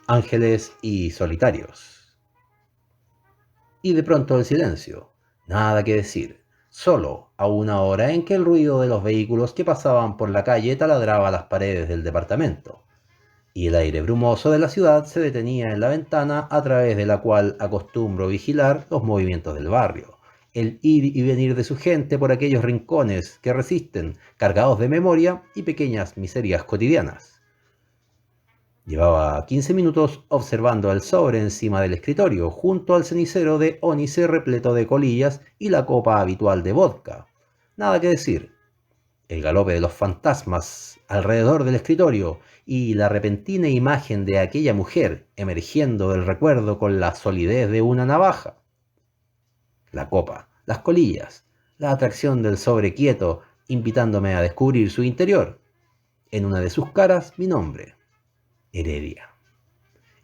ángeles y solitarios. Y de pronto el silencio, nada que decir, solo a una hora en que el ruido de los vehículos que pasaban por la calle taladraba las paredes del departamento, y el aire brumoso de la ciudad se detenía en la ventana a través de la cual acostumbro vigilar los movimientos del barrio, el ir y venir de su gente por aquellos rincones que resisten, cargados de memoria y pequeñas miserias cotidianas. Llevaba 15 minutos observando el sobre encima del escritorio, junto al cenicero de ónice repleto de colillas y la copa habitual de vodka. Nada que decir. El galope de los fantasmas alrededor del escritorio y la repentina imagen de aquella mujer emergiendo del recuerdo con la solidez de una navaja. La copa, las colillas, la atracción del sobre quieto invitándome a descubrir su interior. En una de sus caras mi nombre, Heredia.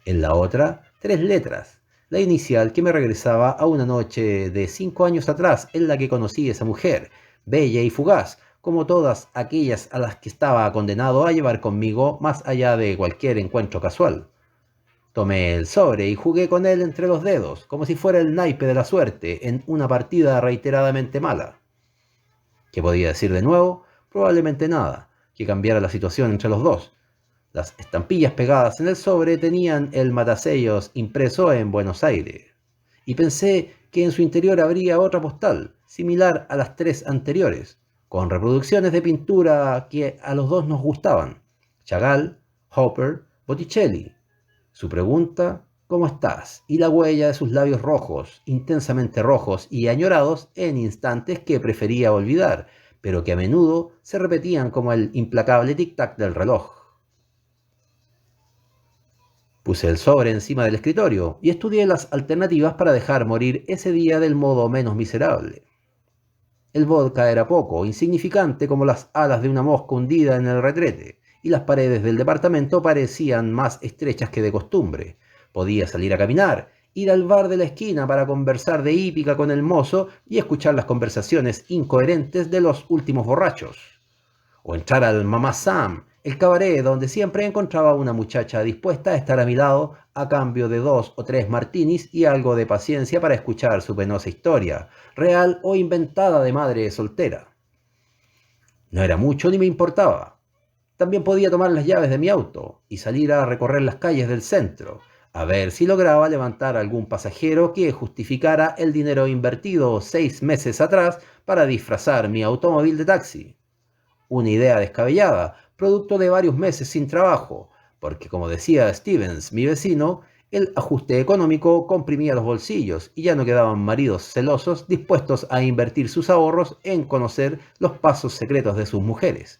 En la otra, 3 letras, la inicial que me regresaba a una noche de 5 años atrás en la que conocí a esa mujer, bella y fugaz, como todas aquellas a las que estaba condenado a llevar conmigo más allá de cualquier encuentro casual. Tomé el sobre y jugué con él entre los dedos, como si fuera el naipe de la suerte en una partida reiteradamente mala. ¿Qué podía decir de nuevo? Probablemente nada, que cambiara la situación entre los dos. Las estampillas pegadas en el sobre tenían el matasellos impreso en Buenos Aires, y pensé que en su interior habría otra postal, similar a las 3 anteriores, con reproducciones de pintura que a los dos nos gustaban: Chagall, Hopper, Botticelli. Su pregunta, ¿cómo estás? Y la huella de sus labios rojos, intensamente rojos y añorados en instantes que prefería olvidar, pero que a menudo se repetían como el implacable tic-tac del reloj. Puse el sobre encima del escritorio y estudié las alternativas para dejar morir ese día del modo menos miserable. El vodka era poco, insignificante como las alas de una mosca hundida en el retrete, y las paredes del departamento parecían más estrechas que de costumbre. Podía salir a caminar, ir al bar de la esquina para conversar de hípica con el mozo y escuchar las conversaciones incoherentes de los últimos borrachos, o entrar al Mamá Sam, el cabaret donde siempre encontraba una muchacha dispuesta a estar a mi lado a cambio de 2 o 3 martinis y algo de paciencia para escuchar su penosa historia, real o inventada de madre soltera. No era mucho ni me importaba. También podía tomar las llaves de mi auto y salir a recorrer las calles del centro, a ver si lograba levantar algún pasajero que justificara el dinero invertido 6 meses atrás para disfrazar mi automóvil de taxi. Una idea descabellada, producto de varios meses sin trabajo, porque como decía Stevens, mi vecino, el ajuste económico comprimía los bolsillos y ya no quedaban maridos celosos dispuestos a invertir sus ahorros en conocer los pasos secretos de sus mujeres.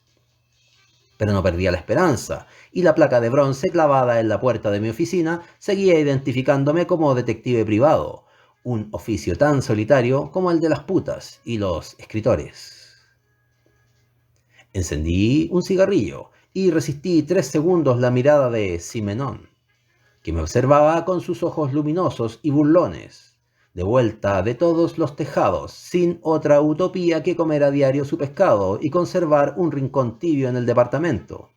Pero no perdía la esperanza, y la placa de bronce clavada en la puerta de mi oficina seguía identificándome como detective privado, un oficio tan solitario como el de las putas y los escritores. Encendí un cigarrillo y resistí 3 segundos la mirada de Simenon, que me observaba con sus ojos luminosos y burlones, de vuelta de todos los tejados, sin otra utopía que comer a diario su pescado y conservar un rincón tibio en el departamento.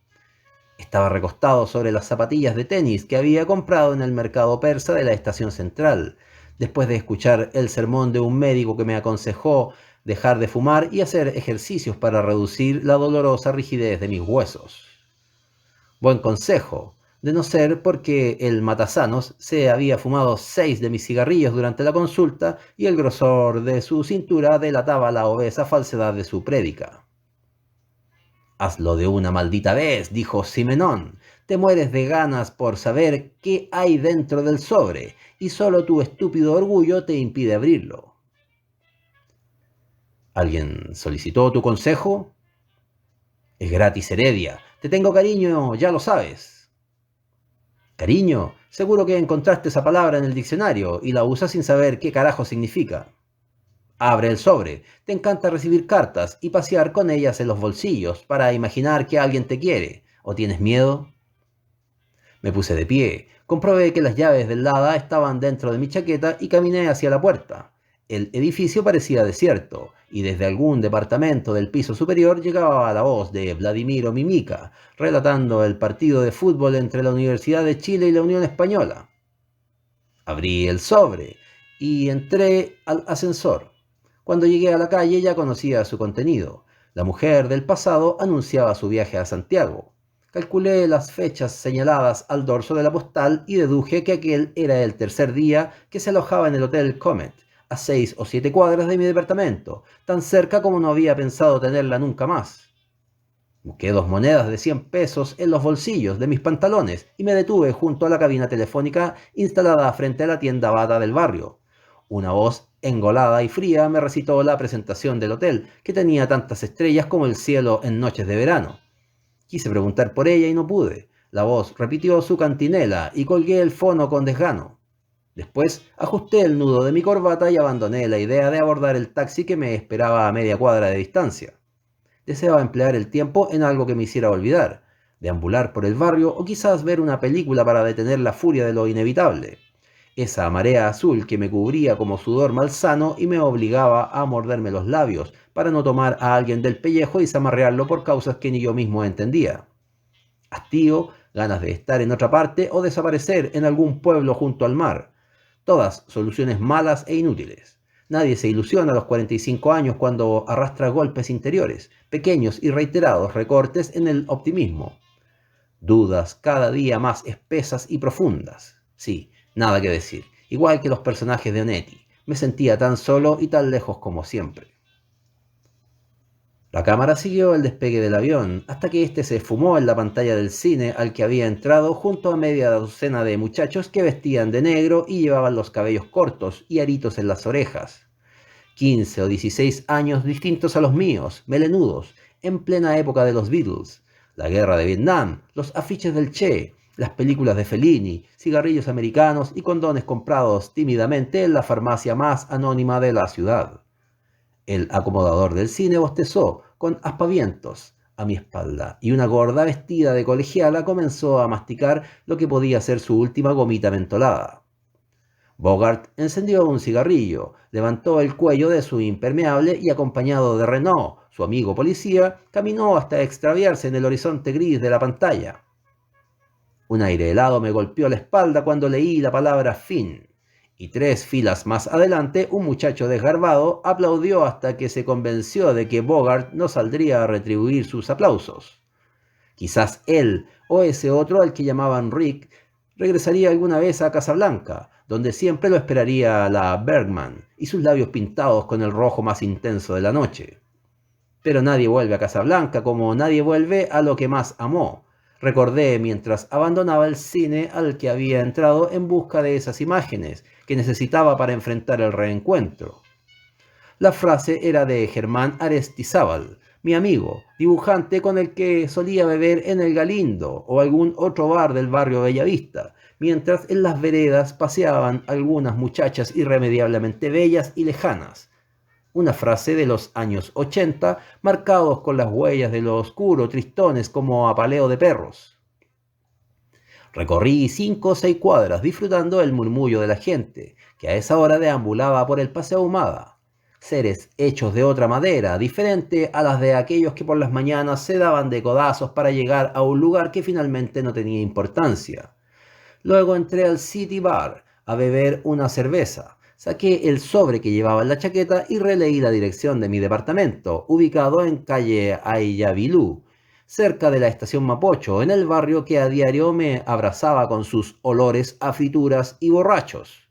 Estaba recostado sobre las zapatillas de tenis que había comprado en el mercado persa de la estación central, después de escuchar el sermón de un médico que me aconsejó dejar de fumar y hacer ejercicios para reducir la dolorosa rigidez de mis huesos. Buen consejo, de no ser porque el matasanos se había fumado 6 de mis cigarrillos durante la consulta y el grosor de su cintura delataba la obesa falsedad de su prédica. «Hazlo de una maldita vez», dijo Simenón. «Te mueres de ganas por saber qué hay dentro del sobre, y solo tu estúpido orgullo te impide abrirlo». «¿Alguien solicitó tu consejo?» «Es gratis, Heredia. Te tengo cariño, ya lo sabes». «Cariño, seguro que encontraste esa palabra en el diccionario y la usas sin saber qué carajo significa». «Abre el sobre. Te encanta recibir cartas y pasear con ellas en los bolsillos para imaginar que alguien te quiere. ¿O tienes miedo?» Me puse de pie, comprobé que las llaves del Lada estaban dentro de mi chaqueta y caminé hacia la puerta. El edificio parecía desierto, y desde algún departamento del piso superior llegaba la voz de Vladimiro Mimica, relatando el partido de fútbol entre la Universidad de Chile y la Unión Española. Abrí el sobre y entré al ascensor. Cuando llegué a la calle ya conocía su contenido. La mujer del pasado anunciaba su viaje a Santiago. Calculé las fechas señaladas al dorso de la postal y deduje que aquel era el tercer día que se alojaba en el Hotel Comet, a 6 o 7 cuadras de mi departamento, tan cerca como no había pensado tenerla nunca más. Busqué 2 monedas de 100 pesos en los bolsillos de mis pantalones y me detuve junto a la cabina telefónica instalada frente a la tienda Bata del barrio. Una voz engolada y fría me recitó la presentación del hotel, que tenía tantas estrellas como el cielo en noches de verano. Quise preguntar por ella y no pude. La voz repitió su cantinela y colgué el fono con desgano. Después ajusté el nudo de mi corbata y abandoné la idea de abordar el taxi que me esperaba a media cuadra de distancia. Deseaba emplear el tiempo en algo que me hiciera olvidar, deambular por el barrio o quizás ver una película para detener la furia de lo inevitable. Esa marea azul que me cubría como sudor malsano y me obligaba a morderme los labios para no tomar a alguien del pellejo y zamarrearlo por causas que ni yo mismo entendía. Hastío, ganas de estar en otra parte o desaparecer en algún pueblo junto al mar. Todas soluciones malas e inútiles. Nadie se ilusiona a los 45 años cuando arrastra golpes interiores, pequeños y reiterados recortes en el optimismo. Dudas cada día más espesas y profundas. Sí, nada que decir. Igual que los personajes de Onetti. Me sentía tan solo y tan lejos como siempre. La cámara siguió el despegue del avión hasta que éste se esfumó en la pantalla del cine al que había entrado junto a media docena de muchachos que vestían de negro y llevaban los cabellos cortos y aritos en las orejas. 15 o 16 años distintos a los míos, melenudos, en plena época de los Beatles, la guerra de Vietnam, los afiches del Che, las películas de Fellini, cigarrillos americanos y condones comprados tímidamente en la farmacia más anónima de la ciudad. El acomodador del cine bostezó con aspavientos a mi espalda y una gorda vestida de colegiala comenzó a masticar lo que podía ser su última gomita mentolada. Bogart encendió un cigarrillo, levantó el cuello de su impermeable y acompañado de Renaud, su amigo policía, caminó hasta extraviarse en el horizonte gris de la pantalla. Un aire helado me golpeó la espalda cuando leí la palabra fin. Y 3 filas más adelante, un muchacho desgarbado aplaudió hasta que se convenció de que Bogart no saldría a retribuir sus aplausos. Quizás él, o ese otro al que llamaban Rick, regresaría alguna vez a Casablanca, donde siempre lo esperaría la Bergman y sus labios pintados con el rojo más intenso de la noche. Pero nadie vuelve a Casablanca como nadie vuelve a lo que más amó. Recordé mientras abandonaba el cine al que había entrado en busca de esas imágenes que necesitaba para enfrentar el reencuentro. La frase era de Germán Arestizábal, mi amigo, dibujante con el que solía beber en el Galindo o algún otro bar del barrio Bellavista, mientras en las veredas paseaban algunas muchachas irremediablemente bellas y lejanas. Una frase de los años 80, marcados con las huellas de lo oscuro, tristones como apaleo de perros. Recorrí 5 o 6 cuadras disfrutando el murmullo de la gente, que a esa hora deambulaba por el Paseo Ahumada. Seres hechos de otra madera, diferente a las de aquellos que por las mañanas se daban de codazos para llegar a un lugar que finalmente no tenía importancia. Luego entré al City Bar a beber una cerveza. Saqué el sobre que llevaba en la chaqueta y releí la dirección de mi departamento, ubicado en calle Ayavilú, cerca de la estación Mapocho, en el barrio que a diario me abrazaba con sus olores a frituras y borrachos.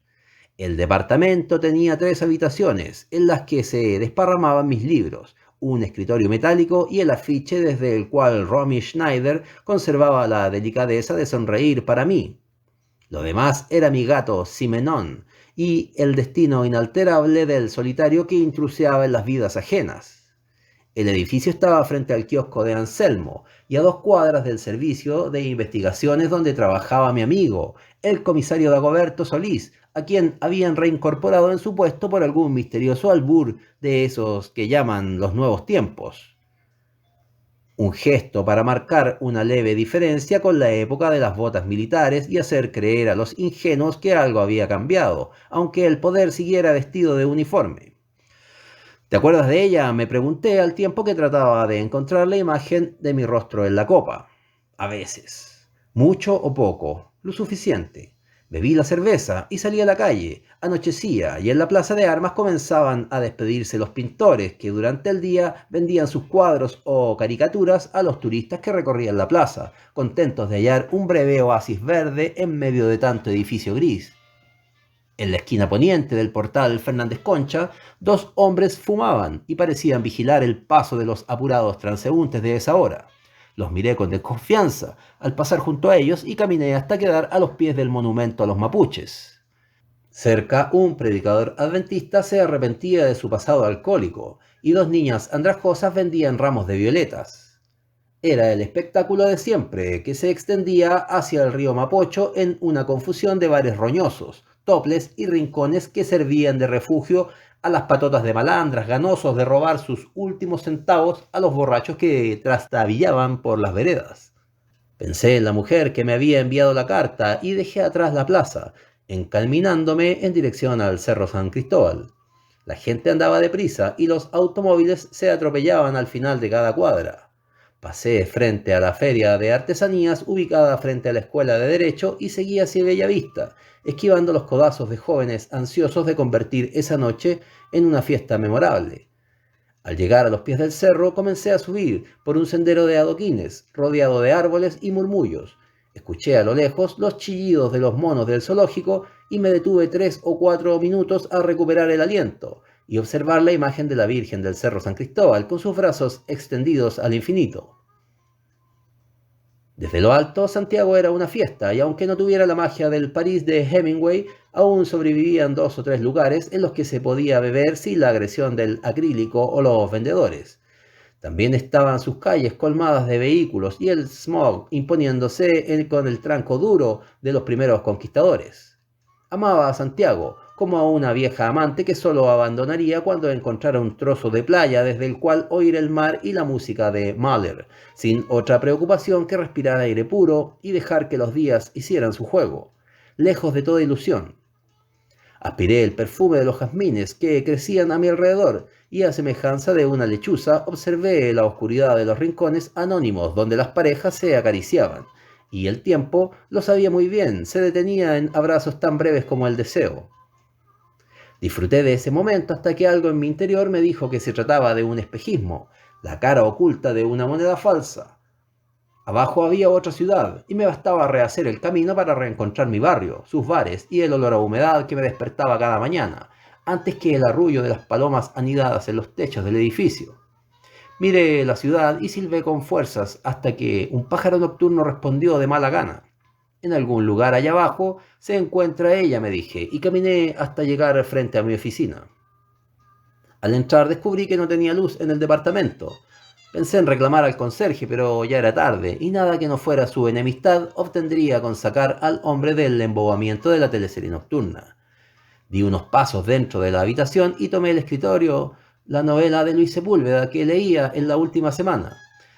El departamento tenía 3 habitaciones, en las que se desparramaban mis libros, un escritorio metálico y el afiche desde el cual Romy Schneider conservaba la delicadeza de sonreír para mí. Lo demás era mi gato Simenon y el destino inalterable del solitario que intrusiaba en las vidas ajenas. El edificio estaba frente al kiosco de Anselmo y a 2 cuadras del servicio de investigaciones donde trabajaba mi amigo, el comisario Dagoberto Solís, a quien habían reincorporado en su puesto por algún misterioso albur de esos que llaman los nuevos tiempos. Un gesto para marcar una leve diferencia con la época de las botas militares y hacer creer a los ingenuos que algo había cambiado, aunque el poder siguiera vestido de uniforme. ¿Te acuerdas de ella?, me pregunté al tiempo que trataba de encontrar la imagen de mi rostro en la copa. A veces. Mucho o poco. Lo suficiente. Bebí la cerveza y salí a la calle. Anochecía y en la plaza de armas comenzaban a despedirse los pintores que durante el día vendían sus cuadros o caricaturas a los turistas que recorrían la plaza, contentos de hallar un breve oasis verde en medio de tanto edificio gris. En la esquina poniente del portal Fernández Concha, dos hombres fumaban y parecían vigilar el paso de los apurados transeúntes de esa hora. Los miré con desconfianza al pasar junto a ellos y caminé hasta quedar a los pies del monumento a los mapuches. Cerca, un predicador adventista se arrepentía de su pasado alcohólico y dos niñas andrajosas vendían ramos de violetas. Era el espectáculo de siempre, que se extendía hacia el río Mapocho en una confusión de bares roñosos, toples y rincones que servían de refugio a las patotas de malandras ganosos de robar sus últimos centavos a los borrachos que trastabillaban por las veredas. Pensé en la mujer que me había enviado la carta y dejé atrás la plaza, encaminándome en dirección al Cerro San Cristóbal. La gente andaba deprisa y los automóviles se atropellaban al final de cada cuadra. Pasé frente a la feria de artesanías ubicada frente a la Escuela de Derecho y seguí hacia Bellavista, esquivando los codazos de jóvenes ansiosos de convertir esa noche en una fiesta memorable. Al llegar a los pies del cerro comencé a subir por un sendero de adoquines, rodeado de árboles y murmullos. Escuché a lo lejos los chillidos de los monos del zoológico y me detuve 3 o 4 minutos a recuperar el aliento y observar la imagen de la Virgen del Cerro San Cristóbal con sus brazos extendidos al infinito. Desde lo alto, Santiago era una fiesta, y aunque no tuviera la magia del París de Hemingway, aún sobrevivían 2 o 3 lugares en los que se podía beber sin la agresión del acrílico o los vendedores. También estaban sus calles colmadas de vehículos y el smog imponiéndose con el tranco duro de los primeros conquistadores. Amaba a Santiago, como a una vieja amante que solo abandonaría cuando encontrara un trozo de playa desde el cual oír el mar y la música de Mahler, sin otra preocupación que respirar aire puro y dejar que los días hicieran su juego, lejos de toda ilusión. Aspiré el perfume de los jazmines que crecían a mi alrededor y a semejanza de una lechuza observé la oscuridad de los rincones anónimos donde las parejas se acariciaban, y el tiempo, lo sabía muy bien, se detenía en abrazos tan breves como el deseo. Disfruté de ese momento hasta que algo en mi interior me dijo que se trataba de un espejismo, la cara oculta de una moneda falsa. Abajo había otra ciudad, y me bastaba rehacer el camino para reencontrar mi barrio, sus bares y el olor a humedad que me despertaba cada mañana, antes que el arrullo de las palomas anidadas en los techos del edificio. Miré la ciudad y silbé con fuerzas hasta que un pájaro nocturno respondió de mala gana. En algún lugar allá abajo se encuentra ella, me dije, y caminé hasta llegar frente a mi oficina. Al entrar descubrí que no tenía luz en el departamento. Pensé en reclamar al conserje, pero ya era tarde, y nada que no fuera su enemistad obtendría con sacar al hombre del embobamiento de la teleserie nocturna. Di unos pasos dentro de la habitación y tomé el escritorio, la novela de Luis Sepúlveda que leía en la última semana.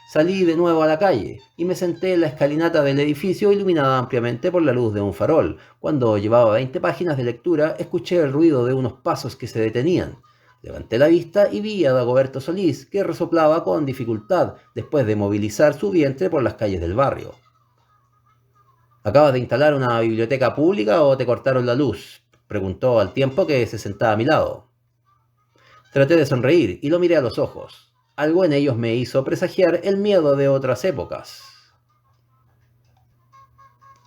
Salí de nuevo a la calle y me senté en la escalinata del edificio iluminada ampliamente por la luz de un farol. Cuando llevaba 20 páginas de lectura, escuché el ruido de unos pasos que se detenían. Levanté la vista y vi a Dagoberto Solís, que resoplaba con dificultad después de movilizar su vientre por las calles del barrio. ¿Acabas de instalar una biblioteca pública o te cortaron la luz?, preguntó al tiempo que se sentaba a mi lado. Traté de sonreír y lo miré a los ojos. Algo en ellos me hizo presagiar el miedo de otras épocas.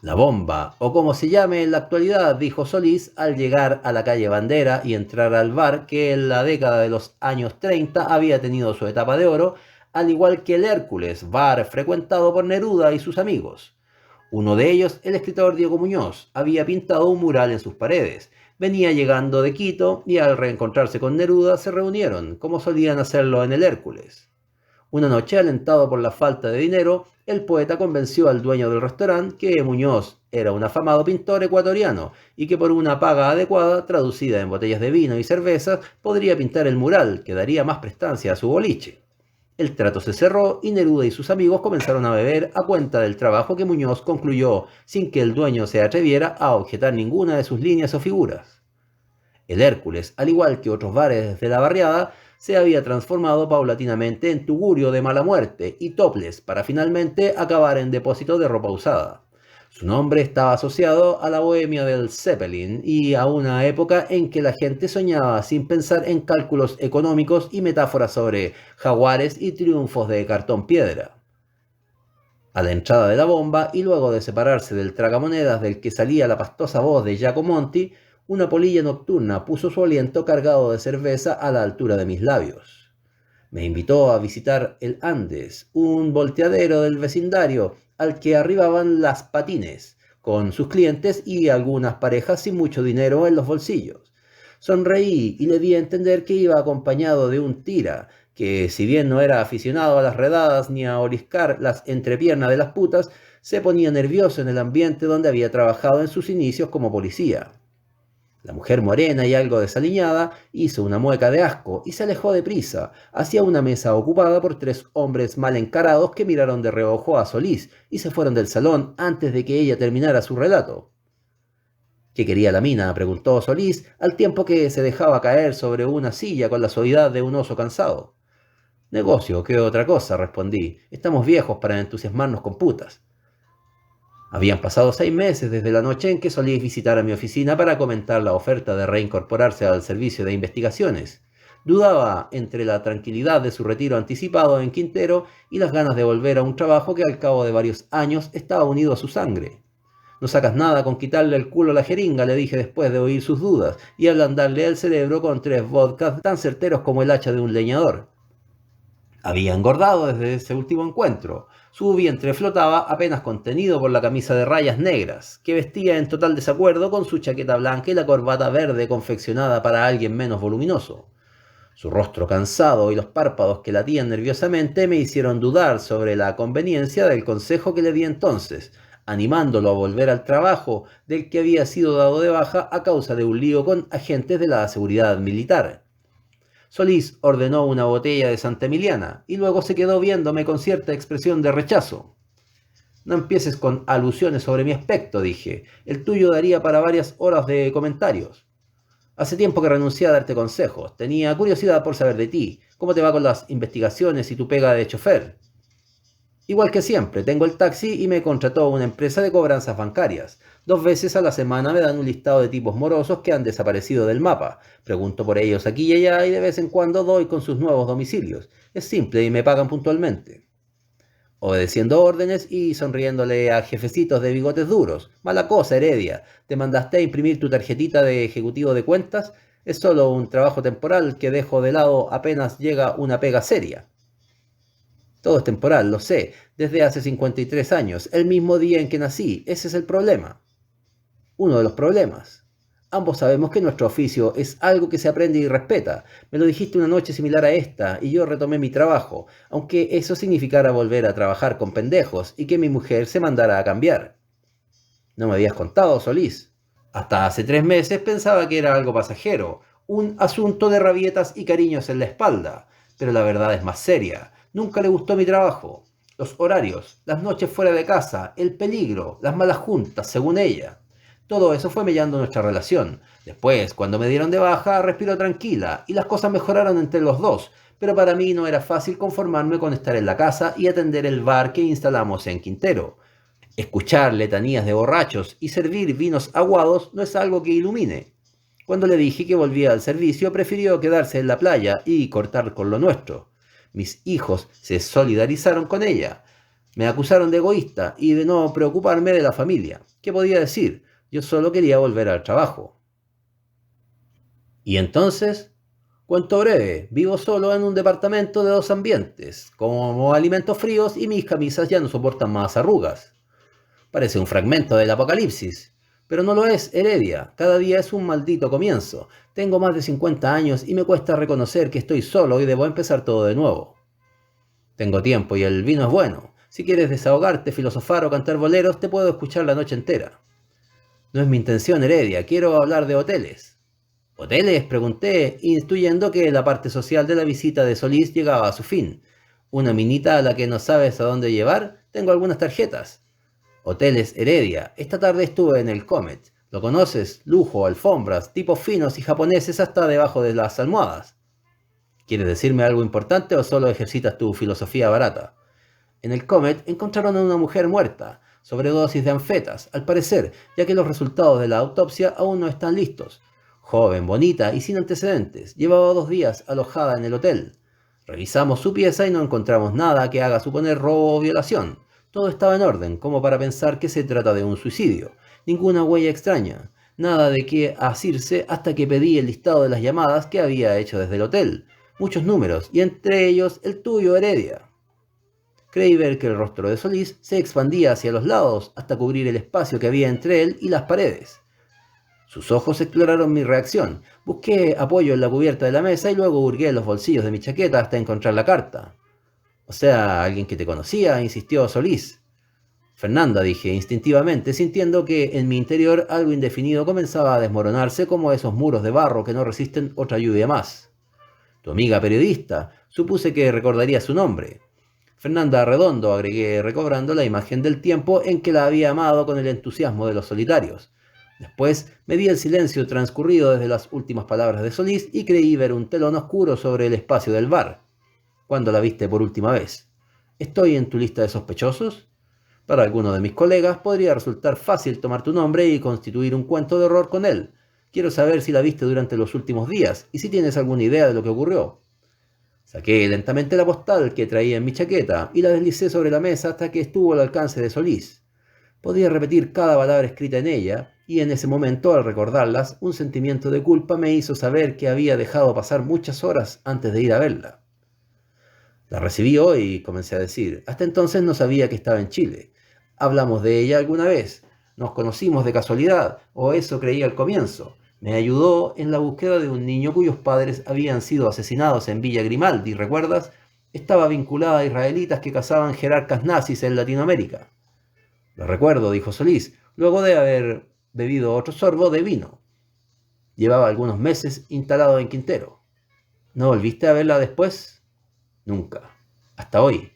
La bomba, o como se llame en la actualidad, dijo Solís al llegar a la calle Bandera y entrar al bar que en la década de los años 30 había tenido su etapa de oro, al igual que el Hércules, bar frecuentado por Neruda y sus amigos. Uno de ellos, el escritor Diego Muñoz, había pintado un mural en sus paredes. Venía llegando de Quito y al reencontrarse con Neruda se reunieron, como solían hacerlo en el Hércules. Una noche, alentado por la falta de dinero, el poeta convenció al dueño del restaurante que Muñoz era un afamado pintor ecuatoriano y que por una paga adecuada, traducida en botellas de vino y cervezas, podría pintar el mural que daría más prestancia a su boliche. El trato se cerró y Neruda y sus amigos comenzaron a beber a cuenta del trabajo que Muñoz concluyó sin que el dueño se atreviera a objetar ninguna de sus líneas o figuras. El Hércules, al igual que otros bares de la barriada, se había transformado paulatinamente en tugurio de mala muerte y topless para finalmente acabar en depósito de ropa usada. Su nombre estaba asociado a la bohemia del Zeppelin y a una época en que la gente soñaba sin pensar en cálculos económicos y metáforas sobre jaguares y triunfos de cartón piedra. A la entrada de la bomba y luego de separarse del tragamonedas del que salía la pastosa voz de Giacomonti, una polilla nocturna puso su aliento cargado de cerveza a la altura de mis labios. Me invitó a visitar el Andes, un volteadero del vecindario al que arribaban las patines, con sus clientes y algunas parejas sin mucho dinero en los bolsillos. Sonreí y le di a entender que iba acompañado de un tira, que si bien no era aficionado a las redadas ni a oliscar las entrepiernas de las putas, se ponía nervioso en el ambiente donde había trabajado en sus inicios como policía. La mujer morena y algo desaliñada hizo una mueca de asco y se alejó deprisa, hacia una mesa ocupada por 3 hombres mal encarados que miraron de reojo a Solís y se fueron del salón antes de que ella terminara su relato. ¿Qué quería la mina?, preguntó Solís, al tiempo que se dejaba caer sobre una silla con la suavidad de un oso cansado. Negocio, ¿qué otra cosa?, respondí. Estamos viejos para entusiasmarnos con putas. Habían pasado 6 meses desde la noche en que solíais visitar a mi oficina para comentar la oferta de reincorporarse al servicio de investigaciones. Dudaba entre la tranquilidad de su retiro anticipado en Quintero y las ganas de volver a un trabajo que al cabo de varios años estaba unido a su sangre. No sacas nada con quitarle el culo a la jeringa, le dije después de oír sus dudas, y ablandarle el cerebro con 3 vodkas tan certeros como el hacha de un leñador. Había engordado desde ese último encuentro. Su vientre flotaba apenas contenido por la camisa de rayas negras, que vestía en total desacuerdo con su chaqueta blanca y la corbata verde confeccionada para alguien menos voluminoso. Su rostro cansado y los párpados que latían nerviosamente me hicieron dudar sobre la conveniencia del consejo que le di entonces, animándolo a volver al trabajo del que había sido dado de baja a causa de un lío con agentes de la seguridad militar. Solís ordenó una botella de Santa Emiliana y luego se quedó viéndome con cierta expresión de rechazo. No empieces con alusiones sobre mi aspecto, dije. El tuyo daría para varias horas de comentarios. Hace tiempo que renuncié a darte consejos. Tenía curiosidad por saber de ti. ¿Cómo te va con las investigaciones y tu pega de chofer? Igual que siempre, tengo el taxi y me contrató una empresa de cobranzas bancarias. 2 veces a la semana me dan un listado de tipos morosos que han desaparecido del mapa. Pregunto por ellos aquí y allá y de vez en cuando doy con sus nuevos domicilios. Es simple y me pagan puntualmente. Obedeciendo órdenes y sonriéndole a jefecitos de bigotes duros. Mala cosa, Heredia. ¿Te mandaste a imprimir tu tarjetita de ejecutivo de cuentas? Es solo un trabajo temporal que dejo de lado apenas llega una pega seria. Todo es temporal, lo sé, desde hace 53 años, el mismo día en que nací. Ese es el problema. Uno de los problemas. Ambos sabemos que nuestro oficio es algo que se aprende y respeta. Me lo dijiste una noche similar a esta, y yo retomé mi trabajo, aunque eso significara volver a trabajar con pendejos y que mi mujer se mandara a cambiar. No me habías contado, Solís. Hasta hace 3 meses pensaba que era algo pasajero, un asunto de rabietas y cariños en la espalda, pero la verdad es más seria. Nunca le gustó mi trabajo, los horarios, las noches fuera de casa, el peligro, las malas juntas, según ella. Todo eso fue mellando nuestra relación. Después, cuando me dieron de baja, respiró tranquila y las cosas mejoraron entre los dos, pero para mí no era fácil conformarme con estar en la casa y atender el bar que instalamos en Quintero. Escuchar letanías de borrachos y servir vinos aguados no es algo que ilumine. Cuando le dije que volvía al servicio, prefirió quedarse en la playa y cortar con lo nuestro. Mis hijos se solidarizaron con ella. Me acusaron de egoísta y de no preocuparme de la familia. ¿Qué podía decir? Yo solo quería volver al trabajo. ¿Y entonces? Cuento breve, vivo solo en un departamento de 2 ambientes. Como alimentos fríos y mis camisas ya no soportan más arrugas. Parece un fragmento del apocalipsis. Pero no lo es, Heredia. Cada día es un maldito comienzo. Tengo más de 50 años y me cuesta reconocer que estoy solo y debo empezar todo de nuevo. Tengo tiempo y el vino es bueno. Si quieres desahogarte, filosofar o cantar boleros, te puedo escuchar la noche entera. No es mi intención, Heredia. Quiero hablar de hoteles. ¿Hoteles?, pregunté, intuyendo que la parte social de la visita de Solís llegaba a su fin. ¿Una minita a la que no sabes a dónde llevar? Tengo algunas tarjetas. Hoteles Heredia. Esta tarde estuve en el Comet. ¿Lo conoces? Lujo, alfombras, tipos finos y japoneses hasta debajo de las almohadas. ¿Quieres decirme algo importante o solo ejercitas tu filosofía barata? En el Comet encontraron a una mujer muerta, sobredosis de anfetas, al parecer, ya que los resultados de la autopsia aún no están listos. Joven, bonita y sin antecedentes, llevaba 2 días alojada en el hotel. Revisamos su pieza y no encontramos nada que haga suponer robo o violación. Todo estaba en orden, como para pensar que se trata de un suicidio. Ninguna huella extraña, nada de qué asirse hasta que pedí el listado de las llamadas que había hecho desde el hotel. Muchos números, y entre ellos el tuyo, Heredia. Creí ver que el rostro de Solís se expandía hacia los lados hasta cubrir el espacio que había entre él y las paredes. Sus ojos exploraron mi reacción. Busqué apoyo en la cubierta de la mesa y luego hurgué en los bolsillos de mi chaqueta hasta encontrar la carta. O sea, alguien que te conocía, insistió Solís. Fernanda, dije instintivamente, sintiendo que en mi interior algo indefinido comenzaba a desmoronarse como esos muros de barro que no resisten otra lluvia más. Tu amiga periodista, supuse que recordaría su nombre. Fernanda Redondo, agregué, recobrando la imagen del tiempo en que la había amado con el entusiasmo de los solitarios. Después medí el silencio transcurrido desde las últimas palabras de Solís y creí ver un telón oscuro sobre el espacio del bar. ¿Cuándo la viste por última vez? ¿Estoy en tu lista de sospechosos? Para alguno de mis colegas podría resultar fácil tomar tu nombre y constituir un cuento de horror con él. Quiero saber si la viste durante los últimos días y si tienes alguna idea de lo que ocurrió. Saqué lentamente la postal que traía en mi chaqueta y la deslicé sobre la mesa hasta que estuvo al alcance de Solís. Podía repetir cada palabra escrita en ella, y en ese momento, al recordarlas, un sentimiento de culpa me hizo saber que había dejado pasar muchas horas antes de ir a verla. La recibí hoy, comencé a decir. Hasta entonces no sabía que estaba en Chile. Hablamos de ella alguna vez. Nos conocimos de casualidad, o eso creía al comienzo. Me ayudó en la búsqueda de un niño cuyos padres habían sido asesinados en Villa Grimaldi, ¿recuerdas? Estaba vinculada a israelitas que cazaban jerarcas nazis en Latinoamérica. Lo recuerdo, dijo Solís, luego de haber bebido otro sorbo de vino. Llevaba algunos meses instalado en Quintero. ¿No volviste a verla después? Nunca. Hasta hoy.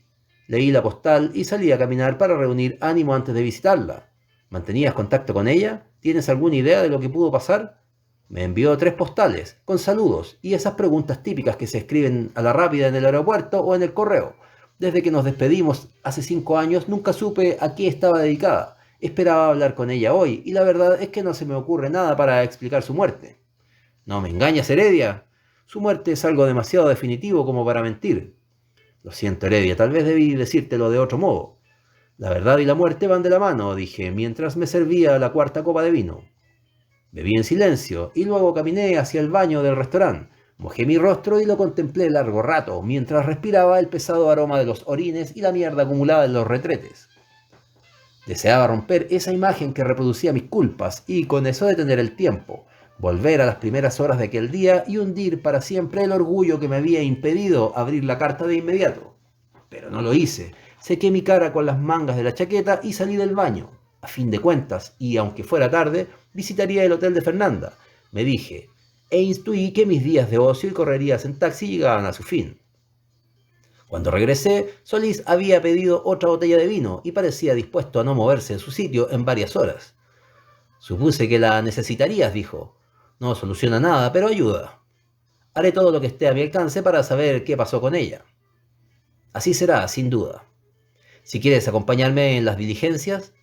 Leí la postal y salí a caminar para reunir ánimo antes de visitarla. ¿Mantenías contacto con ella? ¿Tienes alguna idea de lo que pudo pasar? Me envió 3 postales, con saludos y esas preguntas típicas que se escriben a la rápida en el aeropuerto o en el correo. Desde que nos despedimos hace 5 años nunca supe a qué estaba dedicada. Esperaba hablar con ella hoy y la verdad es que no se me ocurre nada para explicar su muerte. No me engañas, Heredia. Su muerte es algo demasiado definitivo como para mentir. Lo siento, Heredia, tal vez debí decírtelo de otro modo. La verdad y la muerte van de la mano, dije, mientras me servía la 4ª copa de vino. Bebí en silencio y luego caminé hacia el baño del restaurante. Mojé mi rostro y lo contemplé largo rato, mientras respiraba el pesado aroma de los orines y la mierda acumulada en los retretes. Deseaba romper esa imagen que reproducía mis culpas y con eso detener el tiempo, volver a las primeras horas de aquel día y hundir para siempre el orgullo que me había impedido abrir la carta de inmediato. Pero no lo hice. Sequé mi cara con las mangas de la chaqueta y salí del baño. A fin de cuentas, y aunque fuera tarde, visitaría el hotel de Fernanda, me dije, e intuí que mis días de ocio y correrías en taxi llegaban a su fin. Cuando regresé, Solís había pedido otra botella de vino y parecía dispuesto a no moverse en su sitio en varias horas. Supuse que la necesitarías, dijo. No soluciona nada, pero ayuda. Haré todo lo que esté a mi alcance para saber qué pasó con ella. Así será, sin duda. Si quieres acompañarme en las diligencias,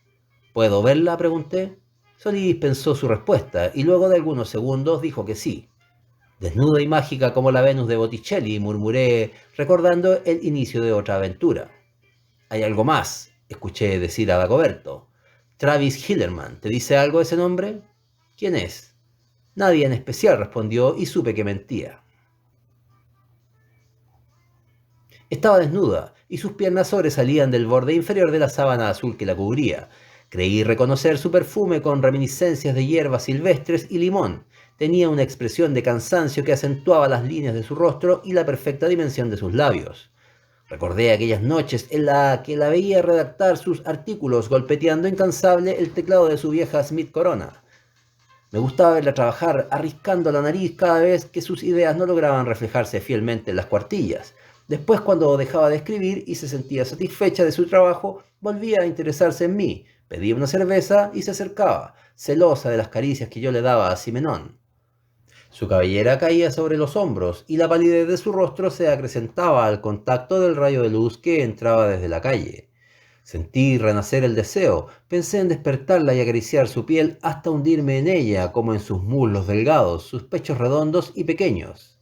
¿puedo verla?, pregunté. Solís pensó su respuesta y luego de algunos segundos dijo que sí. Desnuda y mágica como la Venus de Botticelli, murmuré, recordando el inicio de otra aventura. Hay algo más, escuché decir a Dagoberto. Travis Hillerman, ¿te dice algo ese nombre? ¿Quién es? Nadie en especial, respondió, y supe que mentía. Estaba desnuda, y sus piernas sobresalían del borde inferior de la sábana azul que la cubría. Creí reconocer su perfume con reminiscencias de hierbas silvestres y limón. Tenía una expresión de cansancio que acentuaba las líneas de su rostro y la perfecta dimensión de sus labios. Recordé aquellas noches en las que la veía redactar sus artículos golpeteando incansable el teclado de su vieja Smith Corona. Me gustaba verla trabajar, arriscando la nariz cada vez que sus ideas no lograban reflejarse fielmente en las cuartillas. Después, cuando dejaba de escribir y se sentía satisfecha de su trabajo, volvía a interesarse en mí, pedía una cerveza y se acercaba, celosa de las caricias que yo le daba a Simenón. Su cabellera caía sobre los hombros y la palidez de su rostro se acrecentaba al contacto del rayo de luz que entraba desde la calle. Sentí renacer el deseo, pensé en despertarla y acariciar su piel hasta hundirme en ella, como en sus muslos delgados, sus pechos redondos y pequeños.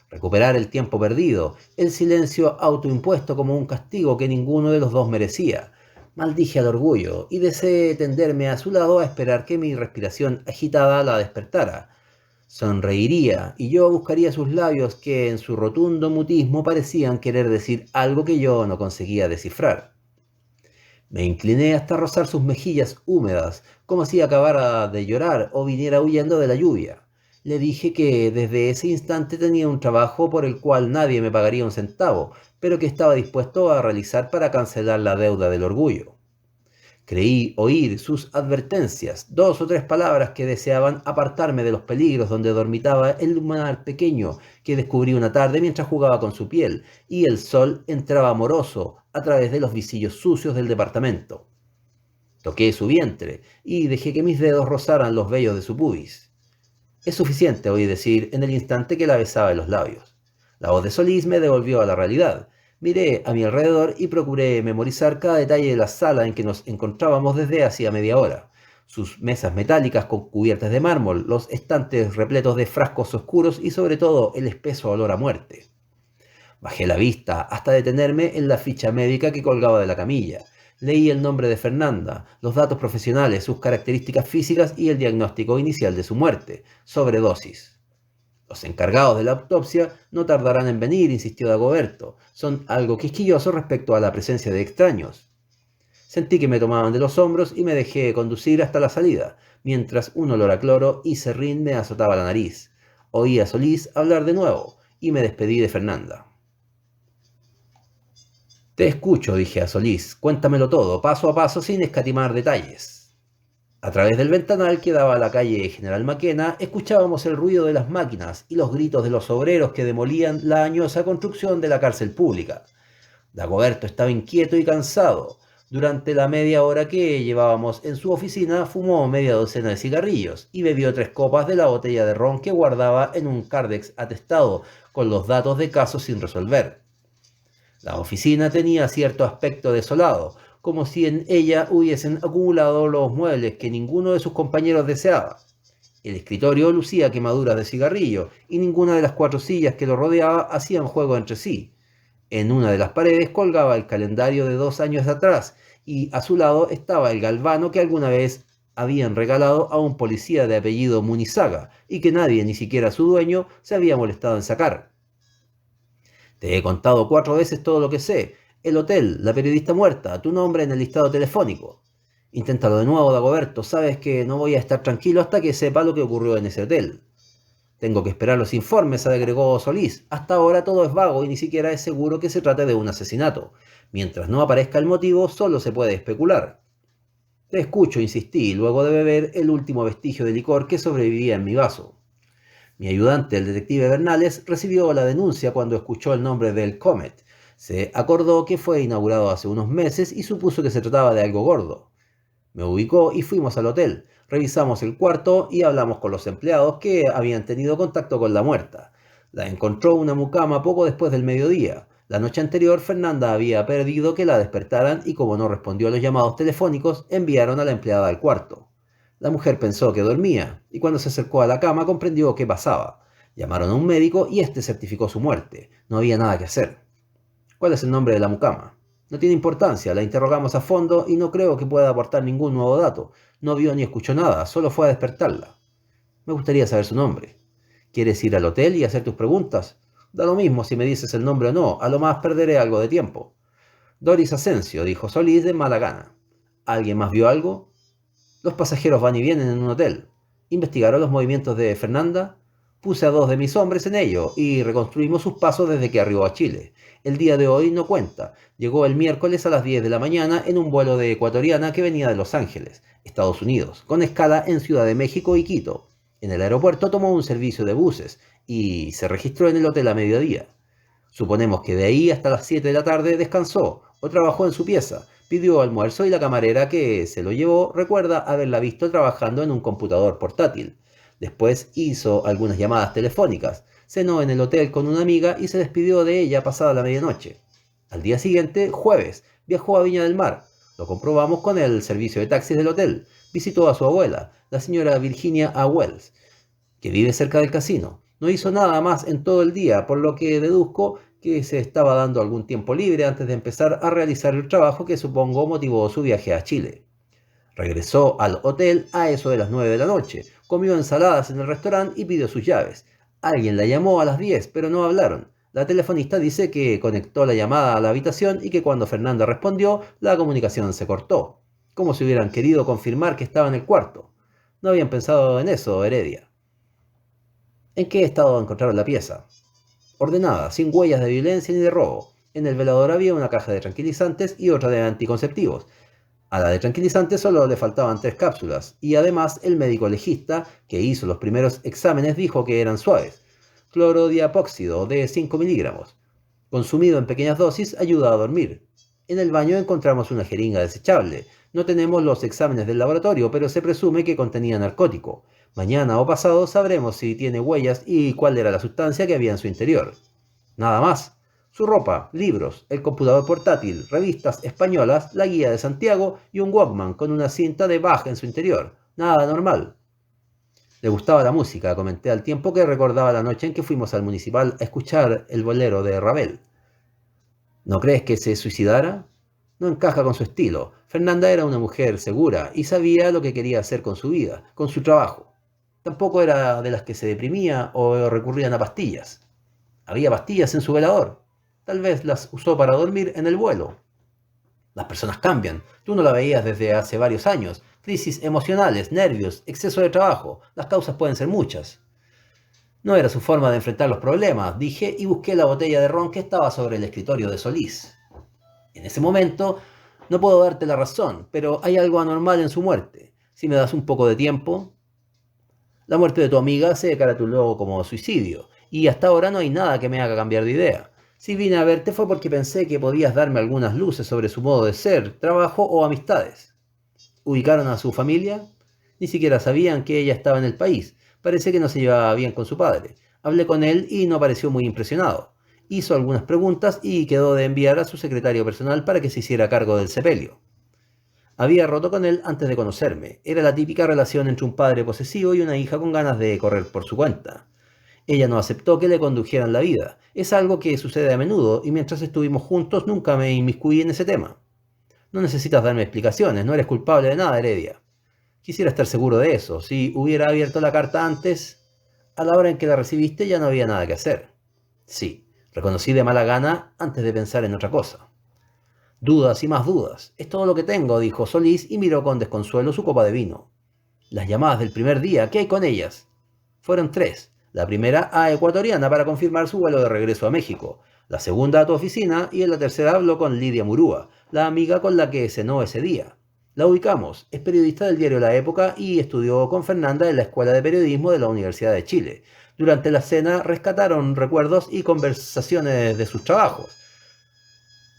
Recuperar el tiempo perdido, el silencio autoimpuesto como un castigo que ninguno de los dos merecía. Maldije al orgullo y deseé tenderme a su lado a esperar que mi respiración agitada la despertara. Sonreiría y yo buscaría sus labios que en su rotundo mutismo parecían querer decir algo que yo no conseguía descifrar. Me incliné hasta rozar sus mejillas húmedas, como si acabara de llorar o viniera huyendo de la lluvia. Le dije que desde ese instante tenía un trabajo por el cual nadie me pagaría un centavo, pero que estaba dispuesto a realizar para cancelar la deuda del orgullo. Creí oír sus advertencias, 2 o 3 palabras que deseaban apartarme de los peligros donde dormitaba el lunar pequeño que descubrí una tarde mientras jugaba con su piel, y el sol entraba amoroso a través de los visillos sucios del departamento. Toqué su vientre y dejé que mis dedos rozaran los vellos de su pubis. Es suficiente, oí decir en el instante que la besaba en los labios. La voz de Solís me devolvió a la realidad. Miré a mi alrededor y procuré memorizar cada detalle de la sala en que nos encontrábamos desde hacía media hora. Sus mesas metálicas con cubiertas de mármol, los estantes repletos de frascos oscuros y sobre todo el espeso olor a muerte. Bajé la vista hasta detenerme en la ficha médica que colgaba de la camilla. Leí el nombre de Fernanda, los datos profesionales, sus características físicas y el diagnóstico inicial de su muerte: sobredosis. Los encargados de la autopsia no tardarán en venir, insistió Dagoberto. Son algo quisquillosos respecto a la presencia de extraños. Sentí que me tomaban de los hombros y me dejé conducir hasta la salida, mientras un olor a cloro y serrín me azotaba la nariz. Oí a Solís hablar de nuevo y me despedí de Fernanda. Te escucho, dije a Solís. Cuéntamelo todo, paso a paso, sin escatimar detalles. A través del ventanal que daba a la calle General Maquena, escuchábamos el ruido de las máquinas y los gritos de los obreros que demolían la añosa construcción de la cárcel pública. Dagoberto estaba inquieto y cansado. Durante la media hora que llevábamos en su oficina, fumó media docena de cigarrillos y bebió 3 copas de la botella de ron que guardaba en un cárdex atestado con los datos de casos sin resolver. La oficina tenía cierto aspecto desolado, como si en ella hubiesen acumulado los muebles que ninguno de sus compañeros deseaba. El escritorio lucía quemaduras de cigarrillo y ninguna de las 4 sillas que lo rodeaba hacían juego entre sí. En una de las paredes colgaba el calendario de 2 años atrás y a su lado estaba el galvano que alguna vez habían regalado a un policía de apellido Munizaga y que nadie, ni siquiera su dueño, se había molestado en sacar. Te he contado 4 veces todo lo que sé. El hotel, la periodista muerta, tu nombre en el listado telefónico. Inténtalo de nuevo, Dagoberto. Sabes que no voy a estar tranquilo hasta que sepa lo que ocurrió en ese hotel. Tengo que esperar los informes, agregó Solís. Hasta ahora todo es vago y ni siquiera es seguro que se trate de un asesinato. Mientras no aparezca el motivo, solo se puede especular. Te escucho, insistí, luego de beber el último vestigio de licor que sobrevivía en mi vaso. Mi ayudante, el detective Bernales, recibió la denuncia cuando escuchó el nombre del Comet. Se acordó que fue inaugurado hace unos meses y supuso que se trataba de algo gordo. Me ubicó y fuimos al hotel. Revisamos el cuarto y hablamos con los empleados que habían tenido contacto con la muerta. La encontró una mucama poco después del mediodía. La noche anterior Fernanda había pedido que la despertaran y como no respondió a los llamados telefónicos, enviaron a la empleada al cuarto. La mujer pensó que dormía y cuando se acercó a la cama comprendió qué pasaba. Llamaron a un médico y este certificó su muerte. No había nada que hacer. ¿Cuál es el nombre de la mucama? No tiene importancia, la interrogamos a fondo y no creo que pueda aportar ningún nuevo dato. No vio ni escuchó nada, solo fue a despertarla. Me gustaría saber su nombre. ¿Quieres ir al hotel y hacer tus preguntas? Da lo mismo si me dices el nombre o no, a lo más perderé algo de tiempo. Doris Asensio, dijo Solís de mala gana. ¿Alguien más vio algo? Los pasajeros van y vienen en un hotel. ¿Investigaron los movimientos de Fernanda? Puse a 2 de mis hombres en ello y reconstruimos sus pasos desde que arribó a Chile. El día de hoy no cuenta. Llegó el miércoles a las 10 de la mañana en un vuelo de Ecuatoriana que venía de Los Ángeles, Estados Unidos, con escala en Ciudad de México y Quito. En el aeropuerto tomó un servicio de buses y se registró en el hotel a mediodía. Suponemos que de ahí hasta las 7 de la tarde descansó o trabajó en su pieza. Pidió almuerzo y la camarera que se lo llevó recuerda haberla visto trabajando en un computador portátil. Después hizo algunas llamadas telefónicas, cenó en el hotel con una amiga y se despidió de ella pasada la medianoche. Al día siguiente, jueves, viajó a Viña del Mar. Lo comprobamos con el servicio de taxis del hotel. Visitó a su abuela, la señora Virginia A. Wells, que vive cerca del casino. No hizo nada más en todo el día, por lo que deduzco que se estaba dando algún tiempo libre antes de empezar a realizar el trabajo que supongo motivó su viaje a Chile. Regresó al hotel a eso de las 9 de la noche, comió ensaladas en el restaurante y pidió sus llaves. Alguien la llamó a las 10, pero no hablaron. La telefonista dice que conectó la llamada a la habitación y que cuando Fernanda respondió, la comunicación se cortó, como si hubieran querido confirmar que estaba en el cuarto. No habían pensado en eso, Heredia. ¿En qué estado encontraron la pieza? Ordenada, sin huellas de violencia ni de robo. En el velador había una caja de tranquilizantes y otra de anticonceptivos. A la de tranquilizantes solo le faltaban 3 cápsulas, y además el médico legista, que hizo los primeros exámenes, dijo que eran suaves. Clorodiapóxido de 5 miligramos. Consumido en pequeñas dosis, ayuda a dormir. En el baño encontramos una jeringa desechable. No tenemos los exámenes del laboratorio, pero se presume que contenía narcótico. Mañana o pasado sabremos si tiene huellas y cuál era la sustancia que había en su interior. Nada más. Su ropa, libros, el computador portátil, revistas españolas, la guía de Santiago y un Walkman con una cinta de Bach en su interior. Nada normal. Le gustaba la música, comenté al tiempo que recordaba la noche en que fuimos al municipal a escuchar el bolero de Ravel. ¿No crees que se suicidara? No encaja con su estilo. Fernanda era una mujer segura y sabía lo que quería hacer con su vida, con su trabajo. Tampoco era de las que se deprimía o recurrían a pastillas. Había pastillas en su velador. Tal vez las usó para dormir en el vuelo. Las personas cambian. Tú no la veías desde hace varios años. Crisis emocionales, nervios, exceso de trabajo. Las causas pueden ser muchas. No era su forma de enfrentar los problemas, dije y busqué la botella de ron que estaba sobre el escritorio de Solís. En ese momento no puedo darte la razón, pero hay algo anormal en su muerte. Si me das un poco de tiempo. La muerte de tu amiga se caratuló como suicidio, y hasta ahora no hay nada que me haga cambiar de idea. Si vine a verte fue porque pensé que podías darme algunas luces sobre su modo de ser, trabajo o amistades. ¿Ubicaron a su familia? Ni siquiera sabían que ella estaba en el país. Parece que no se llevaba bien con su padre. Hablé con él y no pareció muy impresionado. Hizo algunas preguntas y quedó de enviar a su secretario personal para que se hiciera cargo del sepelio. Había roto con él antes de conocerme. Era la típica relación entre un padre posesivo y una hija con ganas de correr por su cuenta. Ella no aceptó que le condujeran la vida. Es algo que sucede a menudo y mientras estuvimos juntos nunca me inmiscuí en ese tema. No necesitas darme explicaciones, no eres culpable de nada, Heredia. Quisiera estar seguro de eso. Si hubiera abierto la carta antes, a la hora en que la recibiste ya no había nada que hacer. Sí, reconocí de mala gana antes de pensar en otra cosa. Dudas y más dudas. Es todo lo que tengo, dijo Solís y miró con desconsuelo su copa de vino. Las llamadas del primer día, ¿qué hay con ellas? Fueron 3. La primera a Ecuatoriana para confirmar su vuelo de regreso a México. La segunda a tu oficina y en la tercera habló con Lidia Murúa, la amiga con la que cenó ese día. La ubicamos, es periodista del diario La Época y estudió con Fernanda en la Escuela de Periodismo de la Universidad de Chile. Durante la cena rescataron recuerdos y conversaciones de sus trabajos.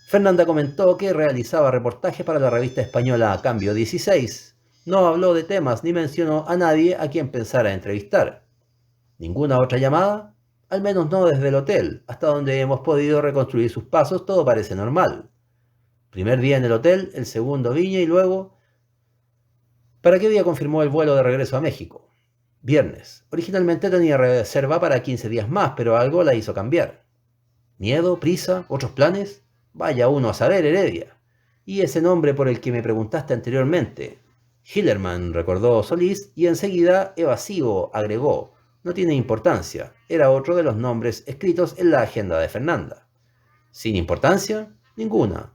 Fernanda comentó que realizaba reportajes para la revista española Cambio 16. No habló de temas ni mencionó a nadie a quien pensara entrevistar. ¿Ninguna otra llamada? Al menos no desde el hotel. Hasta donde hemos podido reconstruir sus pasos, todo parece normal. Primer día en el hotel, el segundo Viña y luego... ¿Para qué día confirmó el vuelo de regreso a México? Viernes. Originalmente tenía reserva para 15 días más, pero algo la hizo cambiar. ¿Miedo? ¿Prisa? ¿Otros planes? Vaya uno a saber, Heredia. Y ese nombre por el que me preguntaste anteriormente. Hillerman, recordó Solís, y enseguida, evasivo, agregó. No tiene importancia. Era otro de los nombres escritos en la agenda de Fernanda. ¿Sin importancia? Ninguna.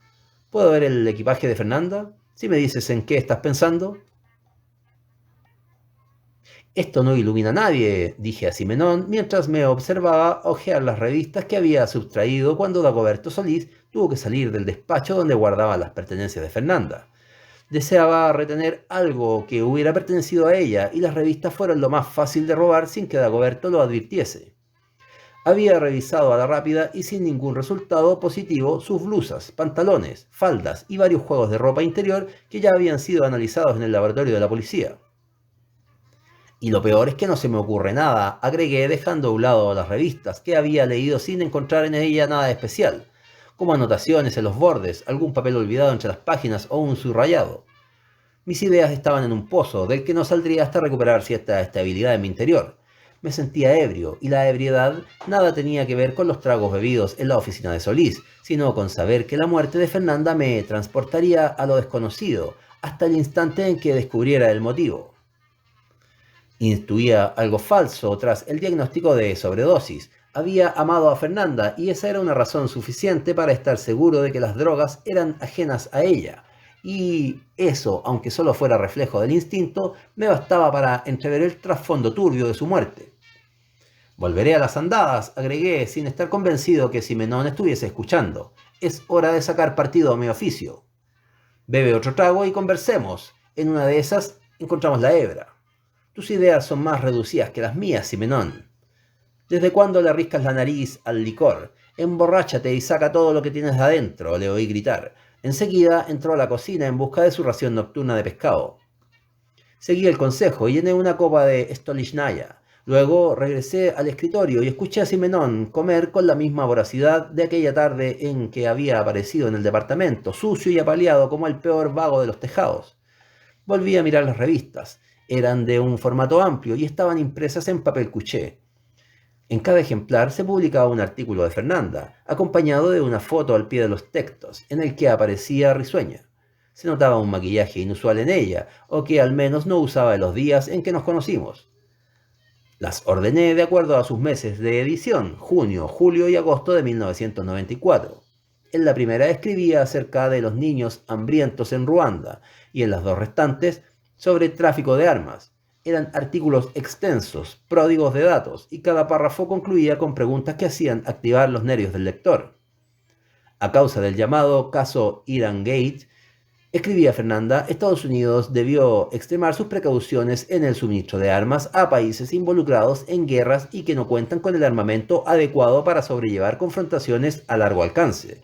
¿Puedo ver el equipaje de Fernanda? Si me dices en qué estás pensando. Esto no ilumina a nadie, dije a Simenón, mientras me observaba hojear las revistas que había sustraído cuando Dagoberto Solís tuvo que salir del despacho donde guardaba las pertenencias de Fernanda. Deseaba retener algo que hubiera pertenecido a ella y las revistas fueron lo más fácil de robar sin que Dagoberto lo advirtiese. Había revisado a la rápida y sin ningún resultado positivo sus blusas, pantalones, faldas y varios juegos de ropa interior que ya habían sido analizados en el laboratorio de la policía. Y lo peor es que no se me ocurre nada, agregué dejando a un lado las revistas que había leído sin encontrar en ella nada especial, como anotaciones en los bordes, algún papel olvidado entre las páginas o un subrayado. Mis ideas estaban en un pozo del que no saldría hasta recuperar cierta estabilidad en mi interior. Me sentía ebrio, y la ebriedad nada tenía que ver con los tragos bebidos en la oficina de Solís, sino con saber que la muerte de Fernanda me transportaría a lo desconocido, hasta el instante en que descubriera el motivo. Intuía algo falso tras el diagnóstico de sobredosis. Había amado a Fernanda y esa era una razón suficiente para estar seguro de que las drogas eran ajenas a ella. Y eso, aunque solo fuera reflejo del instinto, me bastaba para entrever el trasfondo turbio de su muerte. Volveré a las andadas, agregué, sin estar convencido que Simenón estuviese escuchando. Es hora de sacar partido a mi oficio. Bebe otro trago y conversemos. En una de esas encontramos la hebra. Tus ideas son más reducidas que las mías, Simenón. ¿Desde cuándo le arriscas la nariz al licor? Emborráchate y saca todo lo que tienes de adentro, le oí gritar. Enseguida entró a la cocina en busca de su ración nocturna de pescado. Seguí el consejo y llené una copa de Stolichnaya. Luego regresé al escritorio y escuché a Simenón comer con la misma voracidad de aquella tarde en que había aparecido en el departamento, sucio y apaleado como el peor vago de los tejados. Volví a mirar las revistas. Eran de un formato amplio y estaban impresas en papel cuché. En cada ejemplar se publicaba un artículo de Fernanda, acompañado de una foto al pie de los textos, en el que aparecía risueña. Se notaba un maquillaje inusual en ella, o que al menos no usaba en los días en que nos conocimos. Las ordené de acuerdo a sus meses de edición, junio, julio y agosto de 1994. En la primera escribía acerca de los niños hambrientos en Ruanda, y en las dos restantes sobre tráfico de armas. Eran artículos extensos, pródigos de datos, y cada párrafo concluía con preguntas que hacían activar los nervios del lector. A causa del llamado caso Iran Gate, escribía Fernanda, Estados Unidos debió extremar sus precauciones en el suministro de armas a países involucrados en guerras y que no cuentan con el armamento adecuado para sobrellevar confrontaciones a largo alcance.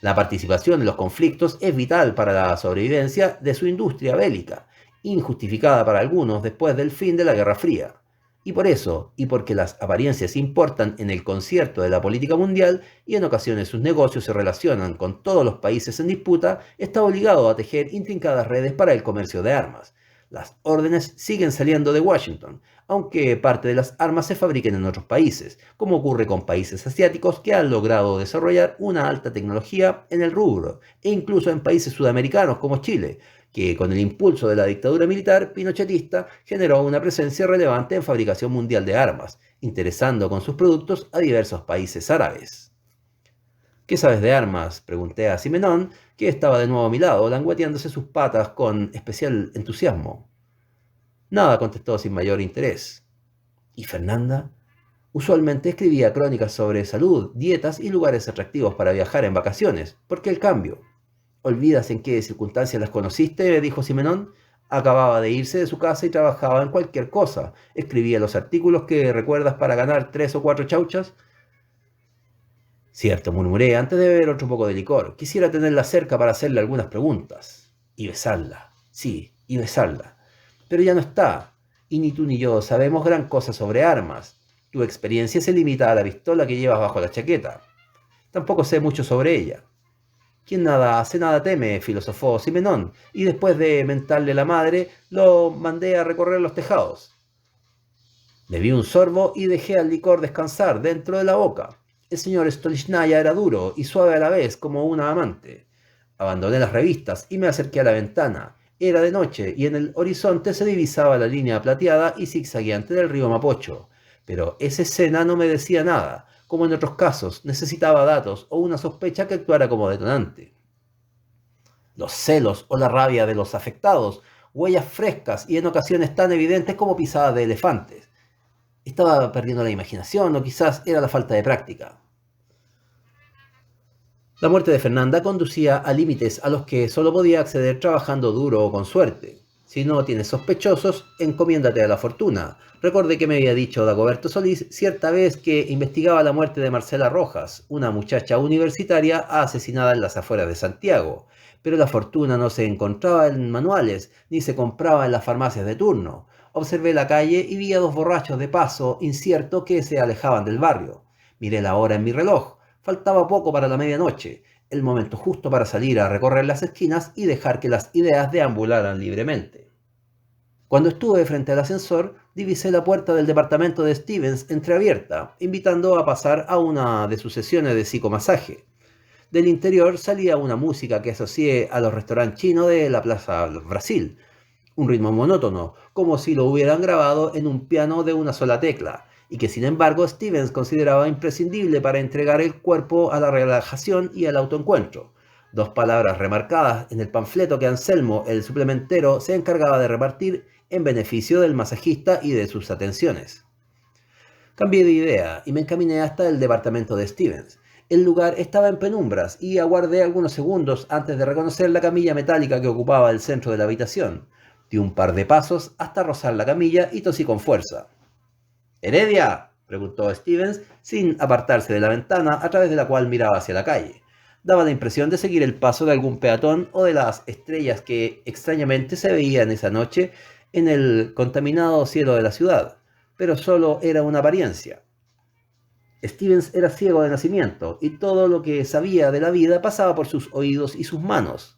La participación en los conflictos es vital para la sobrevivencia de su industria bélica, injustificada para algunos después del fin de la Guerra Fría. Y por eso, y porque las apariencias importan en el concierto de la política mundial y en ocasiones sus negocios se relacionan con todos los países en disputa, está obligado a tejer intrincadas redes para el comercio de armas. Las órdenes siguen saliendo de Washington, aunque parte de las armas se fabriquen en otros países, como ocurre con países asiáticos que han logrado desarrollar una alta tecnología en el rubro, e incluso en países sudamericanos como Chile, que con el impulso de la dictadura militar pinochetista generó una presencia relevante en fabricación mundial de armas, interesando con sus productos a diversos países árabes. ¿Qué sabes de armas?, pregunté a Simenón, que estaba de nuevo a mi lado, langueteándose sus patas con especial entusiasmo. Nada, contestó sin mayor interés. ¿Y Fernanda? Usualmente escribía crónicas sobre salud, dietas y lugares atractivos para viajar en vacaciones. ¿Por qué el cambio? ¿Olvidas en qué circunstancias las conociste?, me dijo Simenón. Acababa de irse de su casa y trabajaba en cualquier cosa. Escribía los artículos que recuerdas para ganar 3 o 4 chauchas. Cierto, murmuré antes de beber otro poco de licor. Quisiera tenerla cerca para hacerle algunas preguntas. Y besarla. Sí, y besarla. Pero ya no está. Y ni tú ni yo sabemos gran cosa sobre armas. Tu experiencia se limita a la pistola que llevas bajo la chaqueta. Tampoco sé mucho sobre ella. Quien nada hace, nada teme, filosofó Simenón, y después de mentarle la madre, lo mandé a recorrer los tejados. Bebí un sorbo y dejé al licor descansar dentro de la boca. El señor Stolichnaya era duro y suave a la vez como una amante. Abandoné las revistas y me acerqué a la ventana. Era de noche y en el horizonte se divisaba la línea plateada y zigzagueante del río Mapocho. Pero esa escena no me decía nada. Como en otros casos, necesitaba datos o una sospecha que actuara como detonante. Los celos o la rabia de los afectados, huellas frescas y en ocasiones tan evidentes como pisadas de elefantes. Estaba perdiendo la imaginación o quizás era la falta de práctica. La muerte de Fernanda conducía a límites a los que solo podía acceder trabajando duro o con suerte. Si no tienes sospechosos, encomiéndate a la fortuna. Recordé que me había dicho Dagoberto Solís cierta vez que investigaba la muerte de Marcela Rojas, una muchacha universitaria asesinada en las afueras de Santiago. Pero la fortuna no se encontraba en manuales, ni se compraba en las farmacias de turno. Observé la calle y vi a dos borrachos de paso incierto que se alejaban del barrio. Miré la hora en mi reloj. Faltaba poco para la medianoche, el momento justo para salir a recorrer las esquinas y dejar que las ideas deambularan libremente. Cuando estuve frente al ascensor, divisé la puerta del departamento de Stevens entreabierta, invitando a pasar a una de sus sesiones de psicomasaje. Del interior salía una música que asocié a los restaurantes chinos de la Plaza Brasil, un ritmo monótono, como si lo hubieran grabado en un piano de una sola tecla, y que sin embargo Stevens consideraba imprescindible para entregar el cuerpo a la relajación y al autoencuentro. Dos palabras remarcadas en el panfleto que Anselmo, el suplementero, se encargaba de repartir en beneficio del masajista y de sus atenciones. Cambié de idea y me encaminé hasta el departamento de Stevens. El lugar estaba en penumbras y aguardé algunos segundos antes de reconocer la camilla metálica que ocupaba el centro de la habitación. Di un par de pasos hasta rozar la camilla y tosí con fuerza. —¿Heredia? —preguntó Stevens, sin apartarse de la ventana a través de la cual miraba hacia la calle. Daba la impresión de seguir el paso de algún peatón o de las estrellas que extrañamente se veían esa noche en el contaminado cielo de la ciudad, pero solo era una apariencia. Stevens era ciego de nacimiento y todo lo que sabía de la vida pasaba por sus oídos y sus manos.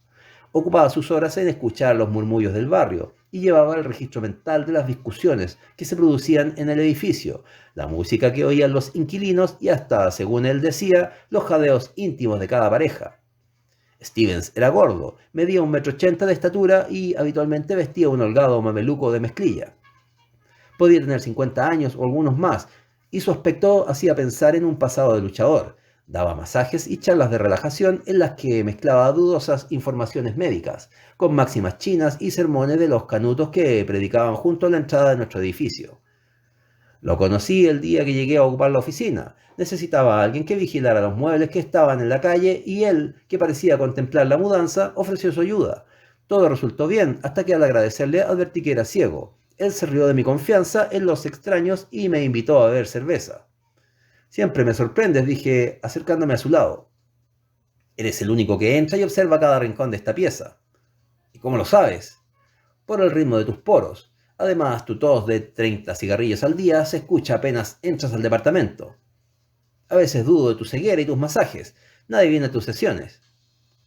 Ocupaba sus horas en escuchar los murmullos del barrio y llevaba el registro mental de las discusiones que se producían en el edificio, la música que oían los inquilinos y hasta, según él decía, los jadeos íntimos de cada pareja. Stevens era gordo, medía 1,80 m de estatura y habitualmente vestía un holgado mameluco de mezclilla. Podía tener 50 años o algunos más, y su aspecto hacía pensar en un pasado de luchador. Daba masajes y charlas de relajación en las que mezclaba dudosas informaciones médicas, con máximas chinas y sermones de los canutos que predicaban junto a la entrada de nuestro edificio. Lo conocí el día que llegué a ocupar la oficina. Necesitaba a alguien que vigilara los muebles que estaban en la calle y él, que parecía contemplar la mudanza, ofreció su ayuda. Todo resultó bien hasta que al agradecerle advertí que era ciego. Él se rió de mi confianza en los extraños y me invitó a beber cerveza. —Siempre me sorprendes —dije, acercándome a su lado. —Eres el único que entra y observa cada rincón de esta pieza. —¿Y cómo lo sabes? —Por el ritmo de tus poros. Además, tu tos de 30 cigarrillos al día se escucha apenas entras al departamento. A veces dudo de tu ceguera y tus masajes. Nadie viene a tus sesiones.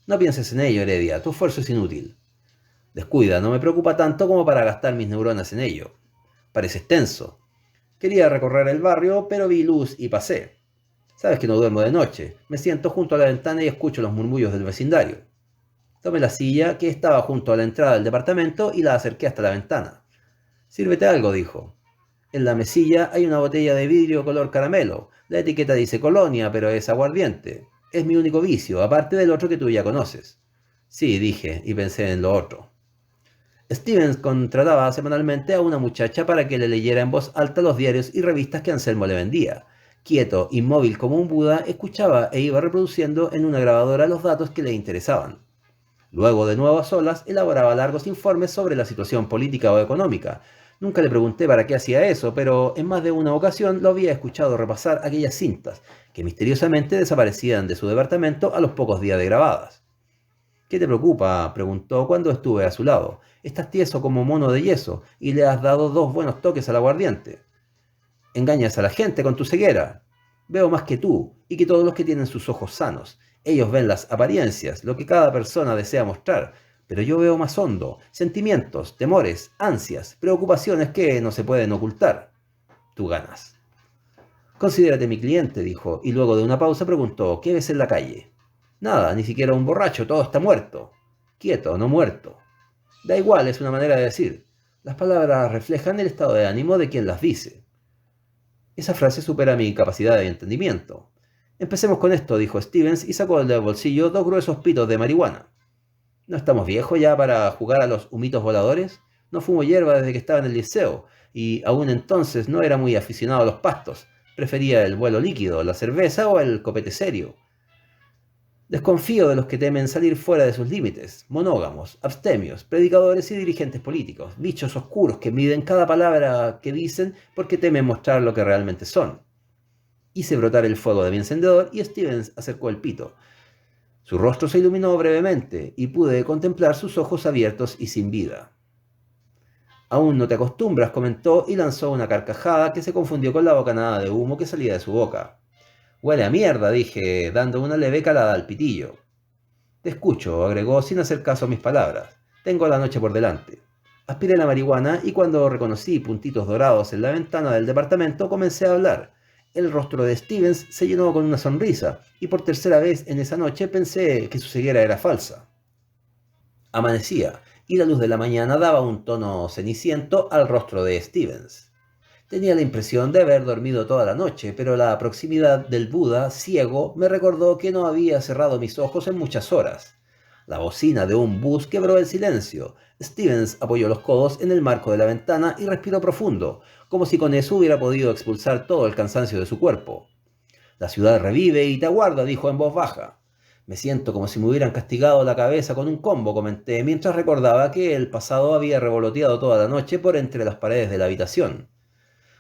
No pienses en ello, Heredia. Tu esfuerzo es inútil. Descuida, no me preocupa tanto como para gastar mis neuronas en ello. Pareces tenso. Quería recorrer el barrio, pero vi luz y pasé. Sabes que no duermo de noche. Me siento junto a la ventana y escucho los murmullos del vecindario. Tomé la silla que estaba junto a la entrada del departamento y la acerqué hasta la ventana. —Sírvete algo —dijo. En la mesilla hay una botella de vidrio color caramelo. La etiqueta dice Colonia, pero es aguardiente. Es mi único vicio, aparte del otro que tú ya conoces. Sí, dije, y pensé en lo otro. Stevens contrataba semanalmente a una muchacha para que le leyera en voz alta los diarios y revistas que Anselmo le vendía. Quieto, inmóvil como un Buda, escuchaba e iba reproduciendo en una grabadora los datos que le interesaban. Luego, de nuevo a solas, elaboraba largos informes sobre la situación política o económica. Nunca le pregunté para qué hacía eso, pero en más de una ocasión lo había escuchado repasar aquellas cintas, que misteriosamente desaparecían de su departamento a los pocos días de grabadas. —¿Qué te preocupa? —preguntó cuando estuve a su lado. —Estás tieso como mono de yeso y le has dado 2 buenos toques al aguardiente. Engañas a la gente con tu ceguera. Veo más que tú y que todos los que tienen sus ojos sanos. Ellos ven las apariencias, lo que cada persona desea mostrar, pero yo veo más hondo, sentimientos, temores, ansias, preocupaciones que no se pueden ocultar. Tú ganas. —Considérate mi cliente —dijo, y luego de una pausa preguntó— ¿qué ves en la calle? —Nada, ni siquiera un borracho, todo está muerto. —Quieto, no muerto. Da igual, es una manera de decir. Las palabras reflejan el estado de ánimo de quien las dice. Esa frase supera mi capacidad de entendimiento. Empecemos con esto —dijo Stevens y sacó del bolsillo 2 gruesos pitos de marihuana. ¿No estamos viejos ya para jugar a los humitos voladores? No fumo hierba desde que estaba en el liceo, y aún entonces no era muy aficionado a los pastos. Prefería el vuelo líquido, la cerveza o el copete serio. Desconfío de los que temen salir fuera de sus límites, monógamos, abstemios, predicadores y dirigentes políticos, bichos oscuros que miden cada palabra que dicen porque temen mostrar lo que realmente son. Hice brotar el fuego de mi encendedor y Stevens acercó el pito. Su rostro se iluminó brevemente y pude contemplar sus ojos abiertos y sin vida. Aún no te acostumbras, comentó y lanzó una carcajada que se confundió con la bocanada de humo que salía de su boca. Huele a mierda, dije, dando una leve calada al pitillo. Te escucho, agregó sin hacer caso a mis palabras. Tengo la noche por delante. Aspiré la marihuana y cuando reconocí puntitos dorados en la ventana del departamento comencé a hablar. El rostro de Stevens se llenó con una sonrisa y por tercera vez en esa noche pensé que su ceguera era falsa. Amanecía y la luz de la mañana daba un tono ceniciento al rostro de Stevens. Tenía la impresión de haber dormido toda la noche, pero la proximidad del Buda ciego me recordó que no había cerrado mis ojos en muchas horas. La bocina de un bus quebró el silencio. Stevens apoyó los codos en el marco de la ventana y respiró profundo, como si con eso hubiera podido expulsar todo el cansancio de su cuerpo. La ciudad revive y te aguarda, dijo en voz baja. Me siento como si me hubieran castigado la cabeza con un combo, comenté, mientras recordaba que el pasado había revoloteado toda la noche por entre las paredes de la habitación.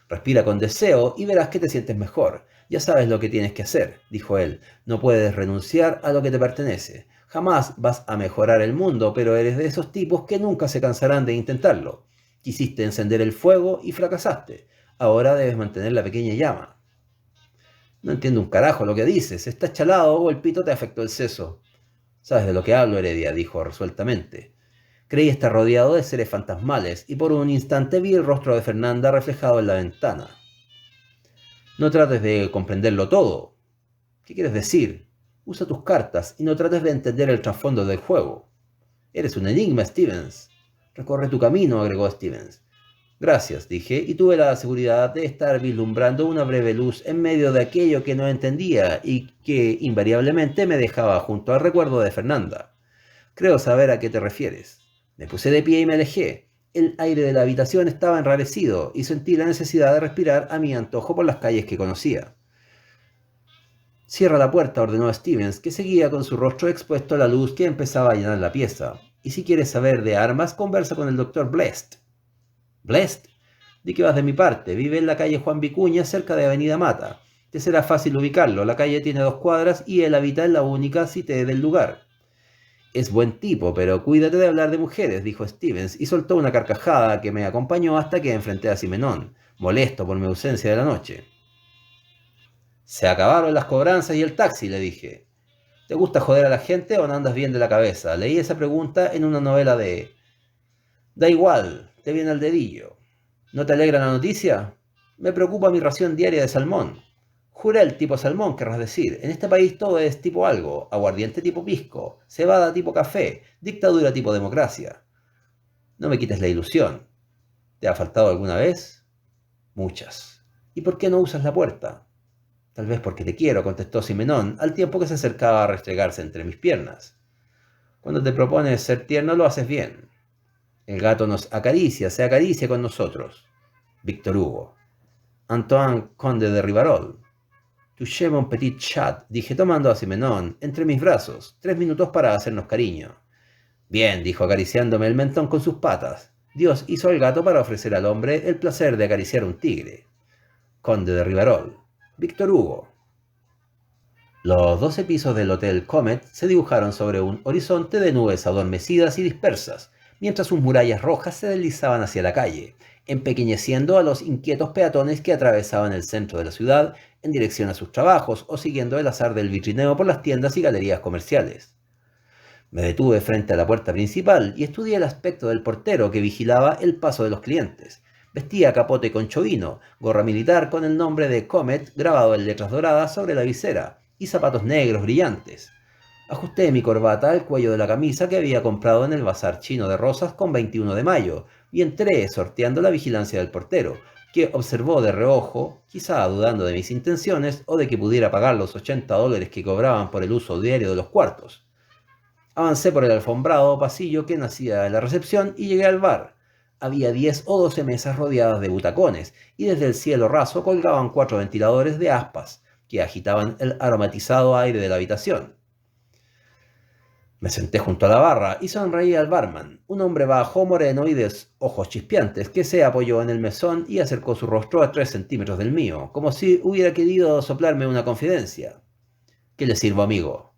Respira con deseo y verás que te sientes mejor. Ya sabes lo que tienes que hacer, dijo él. No puedes renunciar a lo que te pertenece. Jamás vas a mejorar el mundo, pero eres de esos tipos que nunca se cansarán de intentarlo. Quisiste encender el fuego y fracasaste. Ahora debes mantener la pequeña llama. No entiendo un carajo lo que dices. ¿Estás chalado o el pito te afectó el seso? Sabes de lo que hablo, Heredia, dijo resueltamente. Creí estar rodeado de seres fantasmales y por un instante vi el rostro de Fernanda reflejado en la ventana. No trates de comprenderlo todo. ¿Qué quieres decir? Usa tus cartas y no trates de entender el trasfondo del juego. Eres un enigma, Stevens. Recorre tu camino, agregó Stevens. Gracias, dije, y tuve la seguridad de estar vislumbrando una breve luz en medio de aquello que no entendía y que invariablemente me dejaba junto al recuerdo de Fernanda. Creo saber a qué te refieres. Me puse de pie y me alejé. El aire de la habitación estaba enrarecido y sentí la necesidad de respirar a mi antojo por las calles que conocía. Cierra la puerta, ordenó Stevens, que seguía con su rostro expuesto a la luz que empezaba a llenar la pieza. Y si quieres saber de armas, conversa con el doctor Blest. ¿Blest? Di que vas de mi parte. Vive en la calle Juan Vicuña, cerca de Avenida Mata. Te será fácil ubicarlo. La calle tiene 2 cuadras y él habita en la única cité del lugar. Es buen tipo, pero cuídate de hablar de mujeres, dijo Stevens, y soltó una carcajada que me acompañó hasta que enfrenté a Simenón, molesto por mi ausencia de la noche. Se acabaron las cobranzas y el taxi, le dije. ¿Te gusta joder a la gente o no andas bien de la cabeza? Leí esa pregunta en una novela de... Da igual, te viene al dedillo. ¿No te alegra la noticia? Me preocupa mi ración diaria de salmón. Jurel tipo salmón, querrás decir. En este país todo es tipo algo. Aguardiente tipo pisco. Cebada tipo café. Dictadura tipo democracia. No me quites la ilusión. ¿Te ha faltado alguna vez? Muchas. ¿Y por qué no usas la puerta? Tal vez porque te quiero, contestó Simenón, al tiempo que se acercaba a restregarse entre mis piernas. Cuando te propones ser tierno lo haces bien. El gato nos acaricia, se acaricia con nosotros. Víctor Hugo. Antoine Conde de Rivarol. Touché mon petit chat, dije tomando a Simenón entre mis brazos. 3 minutos para hacernos cariño. Bien, dijo acariciándome el mentón con sus patas. Dios hizo al gato para ofrecer al hombre el placer de acariciar un tigre. Conde de Rivarol. Víctor Hugo. Los 12 pisos del Hotel Comet se dibujaron sobre un horizonte de nubes adormecidas y dispersas, mientras sus murallas rojas se deslizaban hacia la calle, empequeñeciendo a los inquietos peatones que atravesaban el centro de la ciudad en dirección a sus trabajos o siguiendo el azar del vitrineo por las tiendas y galerías comerciales. Me detuve frente a la puerta principal y estudié el aspecto del portero que vigilaba el paso de los clientes. Vestía capote con chovino, gorra militar con el nombre de Comet grabado en letras doradas sobre la visera y zapatos negros brillantes. Ajusté mi corbata al cuello de la camisa que había comprado en el bazar chino de Rosas con 21 de mayo y entré sorteando la vigilancia del portero, que observó de reojo, quizá dudando de mis intenciones o de que pudiera pagar los $80 que cobraban por el uso diario de los cuartos. Avancé por el alfombrado pasillo que nacía en la recepción y llegué al bar. Había 10 o 12 mesas rodeadas de butacones y desde el cielo raso colgaban 4 ventiladores de aspas que agitaban el aromatizado aire de la habitación. Me senté junto a la barra y sonreí al barman, un hombre bajo, moreno y de ojos chispeantes, que se apoyó en el mesón y acercó su rostro a 3 centímetros del mío, como si hubiera querido soplarme una confidencia. ¿Qué le sirvo, amigo?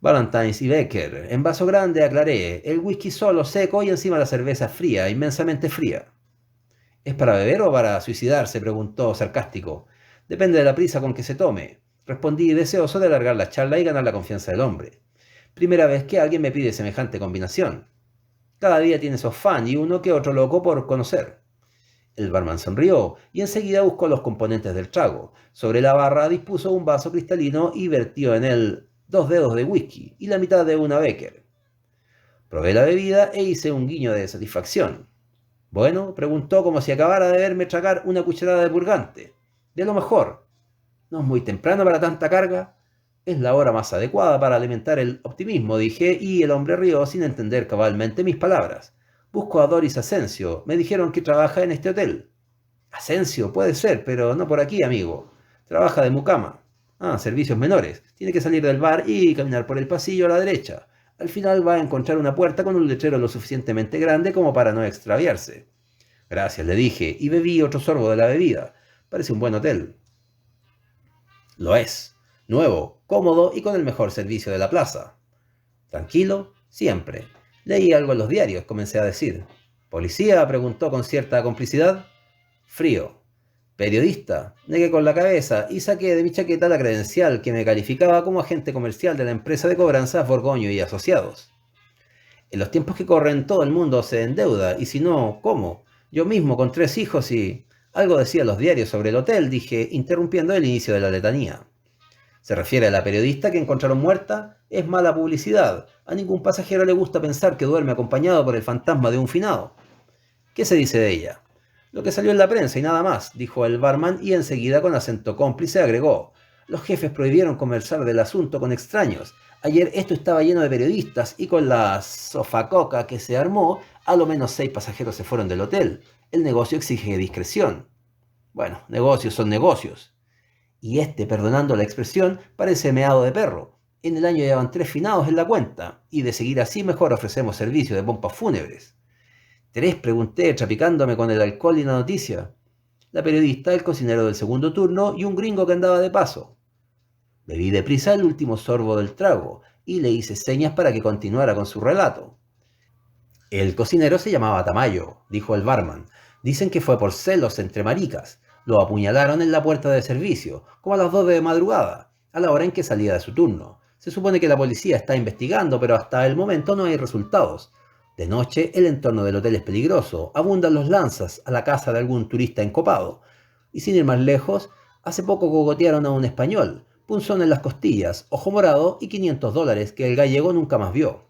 Valentine's y Becker. En vaso grande aclaré. El whisky solo, seco y encima la cerveza fría, inmensamente fría. ¿Es para beber o para suicidarse?, preguntó sarcástico. Depende de la prisa con que se tome. Respondí deseoso de alargar la charla y ganar la confianza del hombre. Primera vez que alguien me pide semejante combinación. Cada día tiene su afán y uno que otro loco por conocer. El barman sonrió y enseguida buscó los componentes del trago. Sobre la barra dispuso un vaso cristalino y vertió en él 2 dedos de whisky y la mitad de una Becker. Probé la bebida e hice un guiño de satisfacción. Bueno, preguntó como si acabara de verme tragar una cucharada de purgante. De lo mejor. ¿No es muy temprano para tanta carga? Es la hora más adecuada para alimentar el optimismo, dije, y el hombre rió sin entender cabalmente mis palabras. Busco a Doris Asensio. Me dijeron que trabaja en este hotel. Asensio, puede ser, pero no por aquí, amigo. Trabaja de mucama. Ah, servicios menores. Tiene que salir del bar y caminar por el pasillo a la derecha. Al final va a encontrar una puerta con un letrero lo suficientemente grande como para no extraviarse. Gracias, le dije, y bebí otro sorbo de la bebida. Parece un buen hotel. Lo es. Nuevo, cómodo y con el mejor servicio de la plaza. Tranquilo, siempre. Leí algo en los diarios, comencé a decir. ¿Policía?, preguntó con cierta complicidad. Frío. Periodista. Negué con la cabeza y saqué de mi chaqueta la credencial que me calificaba como agente comercial de la empresa de cobranzas Borgoño y Asociados. En los tiempos que corren todo el mundo se endeuda, y si no, ¿cómo? Yo mismo con 3 hijos y... Algo decían los diarios sobre el hotel, dije, interrumpiendo el inicio de la letanía. ¿Se refiere a la periodista que encontraron muerta? Es mala publicidad. A ningún pasajero le gusta pensar que duerme acompañado por el fantasma de un finado. ¿Qué se dice de ella? Lo que salió en la prensa y nada más, dijo el barman y enseguida con acento cómplice agregó. Los jefes prohibieron conversar del asunto con extraños. Ayer esto estaba lleno de periodistas y con la sofacoca que se armó, a lo menos 6 pasajeros se fueron del hotel. El negocio exige discreción. Bueno, negocios son negocios. Y perdonando la expresión, parece meado de perro. En el año llevan 3 finados en la cuenta, y de seguir así mejor ofrecemos servicio de pompas fúnebres. 3, pregunté, trapicándome con el alcohol y la noticia. La periodista, el cocinero del segundo turno y un gringo que andaba de paso. Bebí deprisa el último sorbo del trago, y le hice señas para que continuara con su relato. El cocinero se llamaba Tamayo, dijo el barman. Dicen que fue por celos entre maricas. Lo apuñalaron en la puerta de servicio, como a las 2 de madrugada, a la hora en que salía de su turno. Se supone que la policía está investigando, pero hasta el momento no hay resultados. De noche, el entorno del hotel es peligroso. Abundan los lanzas a la casa de algún turista encopado. Y sin ir más lejos, hace poco cogotearon a un español, punzón en las costillas, ojo morado y $500 que el gallego nunca más vio.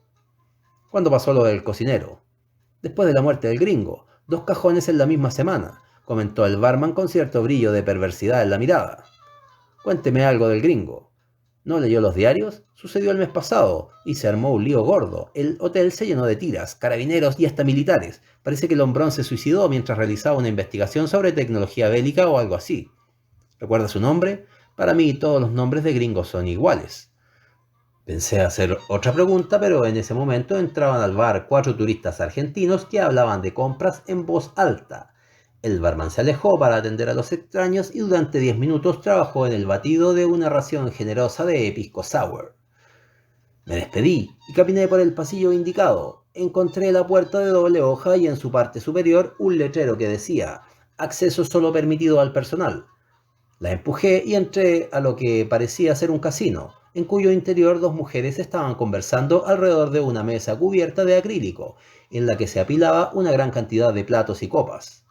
¿Cuándo pasó lo del cocinero? Después de la muerte del gringo. 2 cajones en la misma semana, comentó el barman con cierto brillo de perversidad en la mirada. Cuénteme algo del gringo. ¿No leyó los diarios? Sucedió el mes pasado y se armó un lío gordo. El hotel se llenó de tiras, carabineros y hasta militares. Parece que el hombrón se suicidó mientras realizaba una investigación sobre tecnología bélica o algo así. ¿Recuerda su nombre? Para mí todos los nombres de gringos son iguales. Pensé hacer otra pregunta, pero en ese momento entraban al bar 4 turistas argentinos que hablaban de compras en voz alta. El barman se alejó para atender a los extraños y durante 10 minutos trabajó en el batido de una ración generosa de pisco sour. Me despedí y caminé por el pasillo indicado. Encontré la puerta de doble hoja y en su parte superior un letrero que decía «Acceso solo permitido al personal». La empujé y entré a lo que parecía ser un casino, en cuyo interior 2 mujeres estaban conversando alrededor de una mesa cubierta de acrílico, en la que se apilaba una gran cantidad de platos y copas.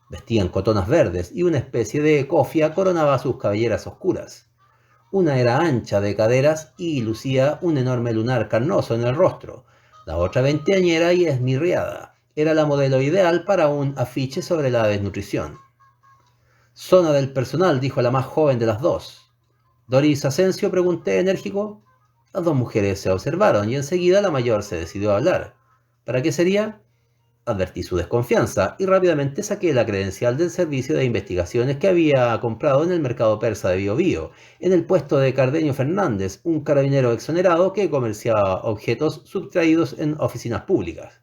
Vestían cotonas verdes y una especie de cofia coronaba sus cabelleras oscuras. Una era ancha de caderas y lucía un enorme lunar carnoso en el rostro. La otra veinteañera y esmirriada. Era la modelo ideal para un afiche sobre la desnutrición. Zona del personal, dijo la más joven de las 2. ¿Doris Asensio?, pregunté enérgico. Las 2 mujeres se observaron y enseguida la mayor se decidió a hablar. ¿Para qué sería? Advertí su desconfianza y rápidamente saqué la credencial del servicio de investigaciones que había comprado en el mercado persa de Biobío, en el puesto de Cardenio Fernández, un carabinero exonerado que comerciaba objetos subtraídos en oficinas públicas.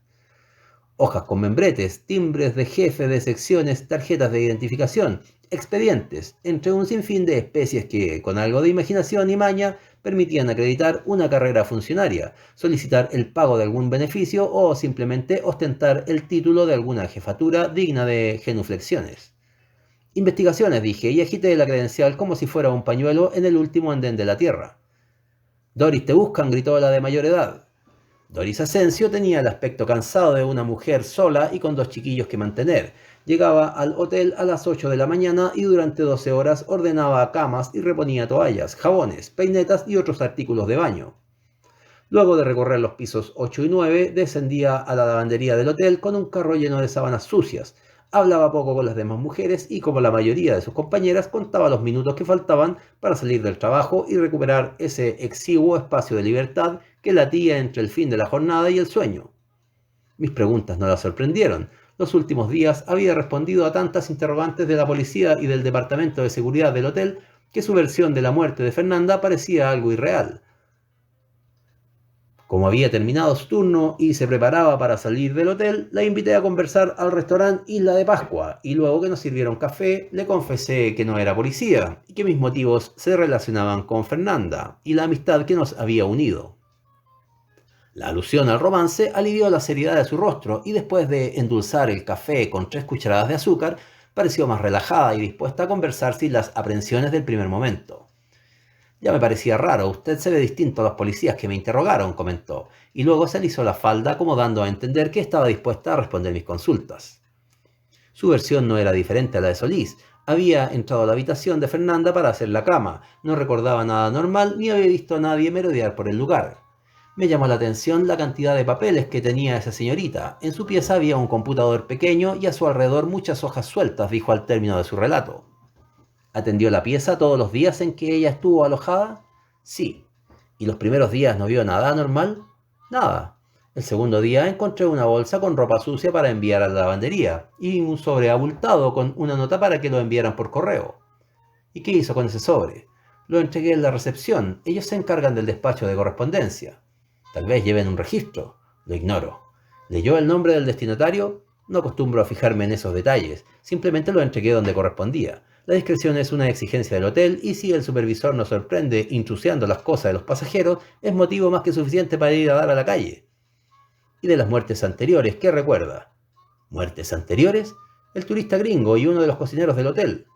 Hojas con membretes, timbres de jefe de secciones, tarjetas de identificación, expedientes, entre un sinfín de especies que, con algo de imaginación y maña, permitían acreditar una carrera funcionaria, solicitar el pago de algún beneficio o simplemente ostentar el título de alguna jefatura digna de genuflexiones. Investigaciones, dije, y agité la credencial como si fuera un pañuelo en el último andén de la Tierra. Doris, te buscan, gritó la de mayor edad. Doris Asensio tenía el aspecto cansado de una mujer sola y con 2 chiquillos que mantener. Llegaba al hotel a las 8 de la mañana y durante 12 horas ordenaba camas y reponía toallas, jabones, peinetas y otros artículos de baño. Luego de recorrer los pisos 8 y 9, descendía a la lavandería del hotel con un carro lleno de sábanas sucias. Hablaba poco con las demás mujeres y, como la mayoría de sus compañeras, contaba los minutos que faltaban para salir del trabajo y recuperar ese exiguo espacio de libertad que latía entre el fin de la jornada y el sueño. Mis preguntas no la sorprendieron. Los últimos días había respondido a tantas interrogantes de la policía y del departamento de seguridad del hotel que su versión de la muerte de Fernanda parecía algo irreal. Como había terminado su turno y se preparaba para salir del hotel, la invité a conversar al restaurante Isla de Pascua y luego que nos sirvieron café, le confesé que no era policía y que mis motivos se relacionaban con Fernanda y la amistad que nos había unido. La alusión al romance alivió la seriedad de su rostro y después de endulzar el café con 3 cucharadas de azúcar, pareció más relajada y dispuesta a conversar sin las aprensiones del primer momento. Ya me parecía raro, usted se ve distinto a los policías que me interrogaron, comentó, y luego se alisó la falda como dando a entender que estaba dispuesta a responder mis consultas. Su versión no era diferente a la de Solís. Había entrado a la habitación de Fernanda para hacer la cama, no recordaba nada normal ni había visto a nadie merodear por el lugar. Me llamó la atención la cantidad de papeles que tenía esa señorita. En su pieza había un computador pequeño y a su alrededor muchas hojas sueltas, dijo al término de su relato. ¿Atendió la pieza todos los días en que ella estuvo alojada? Sí. ¿Y los primeros días no vio nada anormal? Nada. El segundo día encontré una bolsa con ropa sucia para enviar a la lavandería y un sobre abultado con una nota para que lo enviaran por correo. ¿Y qué hizo con ese sobre? Lo entregué en la recepción. Ellos se encargan del despacho de correspondencia. Tal vez lleven un registro. Lo ignoro. ¿Leyó el nombre del destinatario? No acostumbro a fijarme en esos detalles. Simplemente lo entregué donde correspondía. La discreción es una exigencia del hotel y si el supervisor nos sorprende intrusiando las cosas de los pasajeros, es motivo más que suficiente para ir a dar a la calle. ¿Y de las muertes anteriores, qué recuerda? ¿Muertes anteriores? El turista gringo y uno de los cocineros del hotel.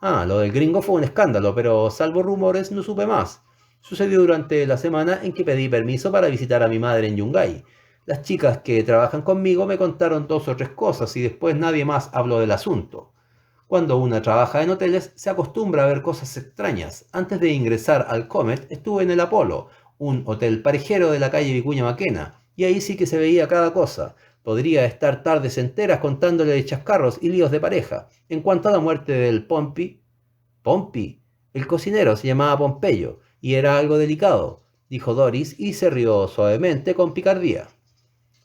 Ah, lo del gringo fue un escándalo, pero salvo rumores no supe más. Sucedió durante la semana en que pedí permiso para visitar a mi madre en Yungay. Las chicas que trabajan conmigo me contaron 2 o 3 cosas y después nadie más habló del asunto. Cuando una trabaja en hoteles, se acostumbra a ver cosas extrañas. Antes de ingresar al Comet, estuve en el Apolo, un hotel parejero de la calle Vicuña Maquena, y ahí sí que se veía cada cosa. Podría estar tardes enteras contándole de chascarros y líos de pareja. En cuanto a la muerte del Pompi, el cocinero se llamaba Pompeyo, y era algo delicado, dijo Doris, y se rió suavemente con picardía.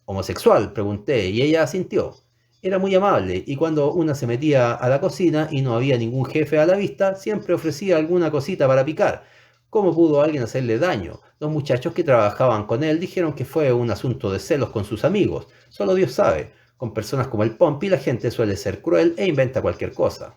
¿Homosexual?, pregunté, y ella asintió. Era muy amable, y cuando una se metía a la cocina y no había ningún jefe a la vista, siempre ofrecía alguna cosita para picar. ¿Cómo pudo alguien hacerle daño? Los muchachos que trabajaban con él dijeron que fue un asunto de celos con sus amigos. Solo Dios sabe. Con personas como el Pompi la gente suele ser cruel e inventa cualquier cosa.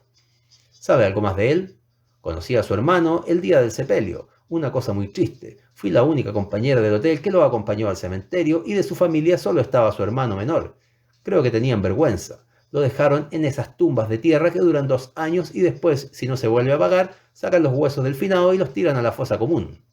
¿Sabe algo más de él? Conocí a su hermano el día del sepelio. Una cosa muy triste. Fui la única compañera del hotel que lo acompañó al cementerio y de su familia solo estaba su hermano menor. Creo que tenían vergüenza. Lo dejaron en esas tumbas de tierra que duran 2 años y después, si no se vuelve a pagar, sacan los huesos del finado y los tiran a la fosa común.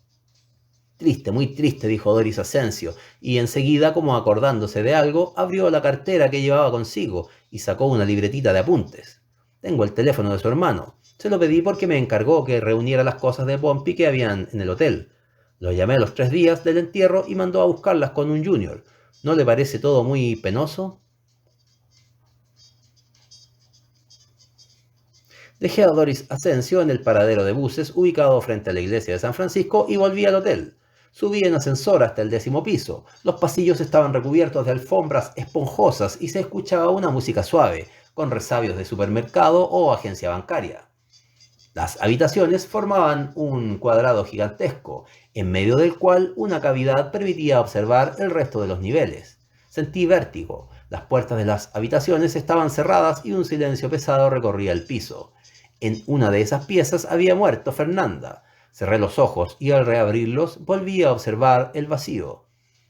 Triste, muy triste, dijo Doris Asensio, y enseguida, como acordándose de algo, abrió la cartera que llevaba consigo y sacó una libretita de apuntes. Tengo el teléfono de su hermano. Se lo pedí porque me encargó que reuniera las cosas de Pompi que habían en el hotel. Lo llamé a los 3 días del entierro y mandó a buscarlas con un junior. ¿No le parece todo muy penoso? Dejé a Doris Asensio en el paradero de buses ubicado frente a la iglesia de San Francisco y volví al hotel. Subí en ascensor hasta el 10º piso. Los pasillos estaban recubiertos de alfombras esponjosas y se escuchaba una música suave, con resabios de supermercado o agencia bancaria. Las habitaciones formaban un cuadrado gigantesco, en medio del cual una cavidad permitía observar el resto de los niveles. Sentí vértigo. Las puertas de las habitaciones estaban cerradas y un silencio pesado recorría el piso. En una de esas piezas había muerto Fernanda. Cerré los ojos y al reabrirlos volví a observar el vacío.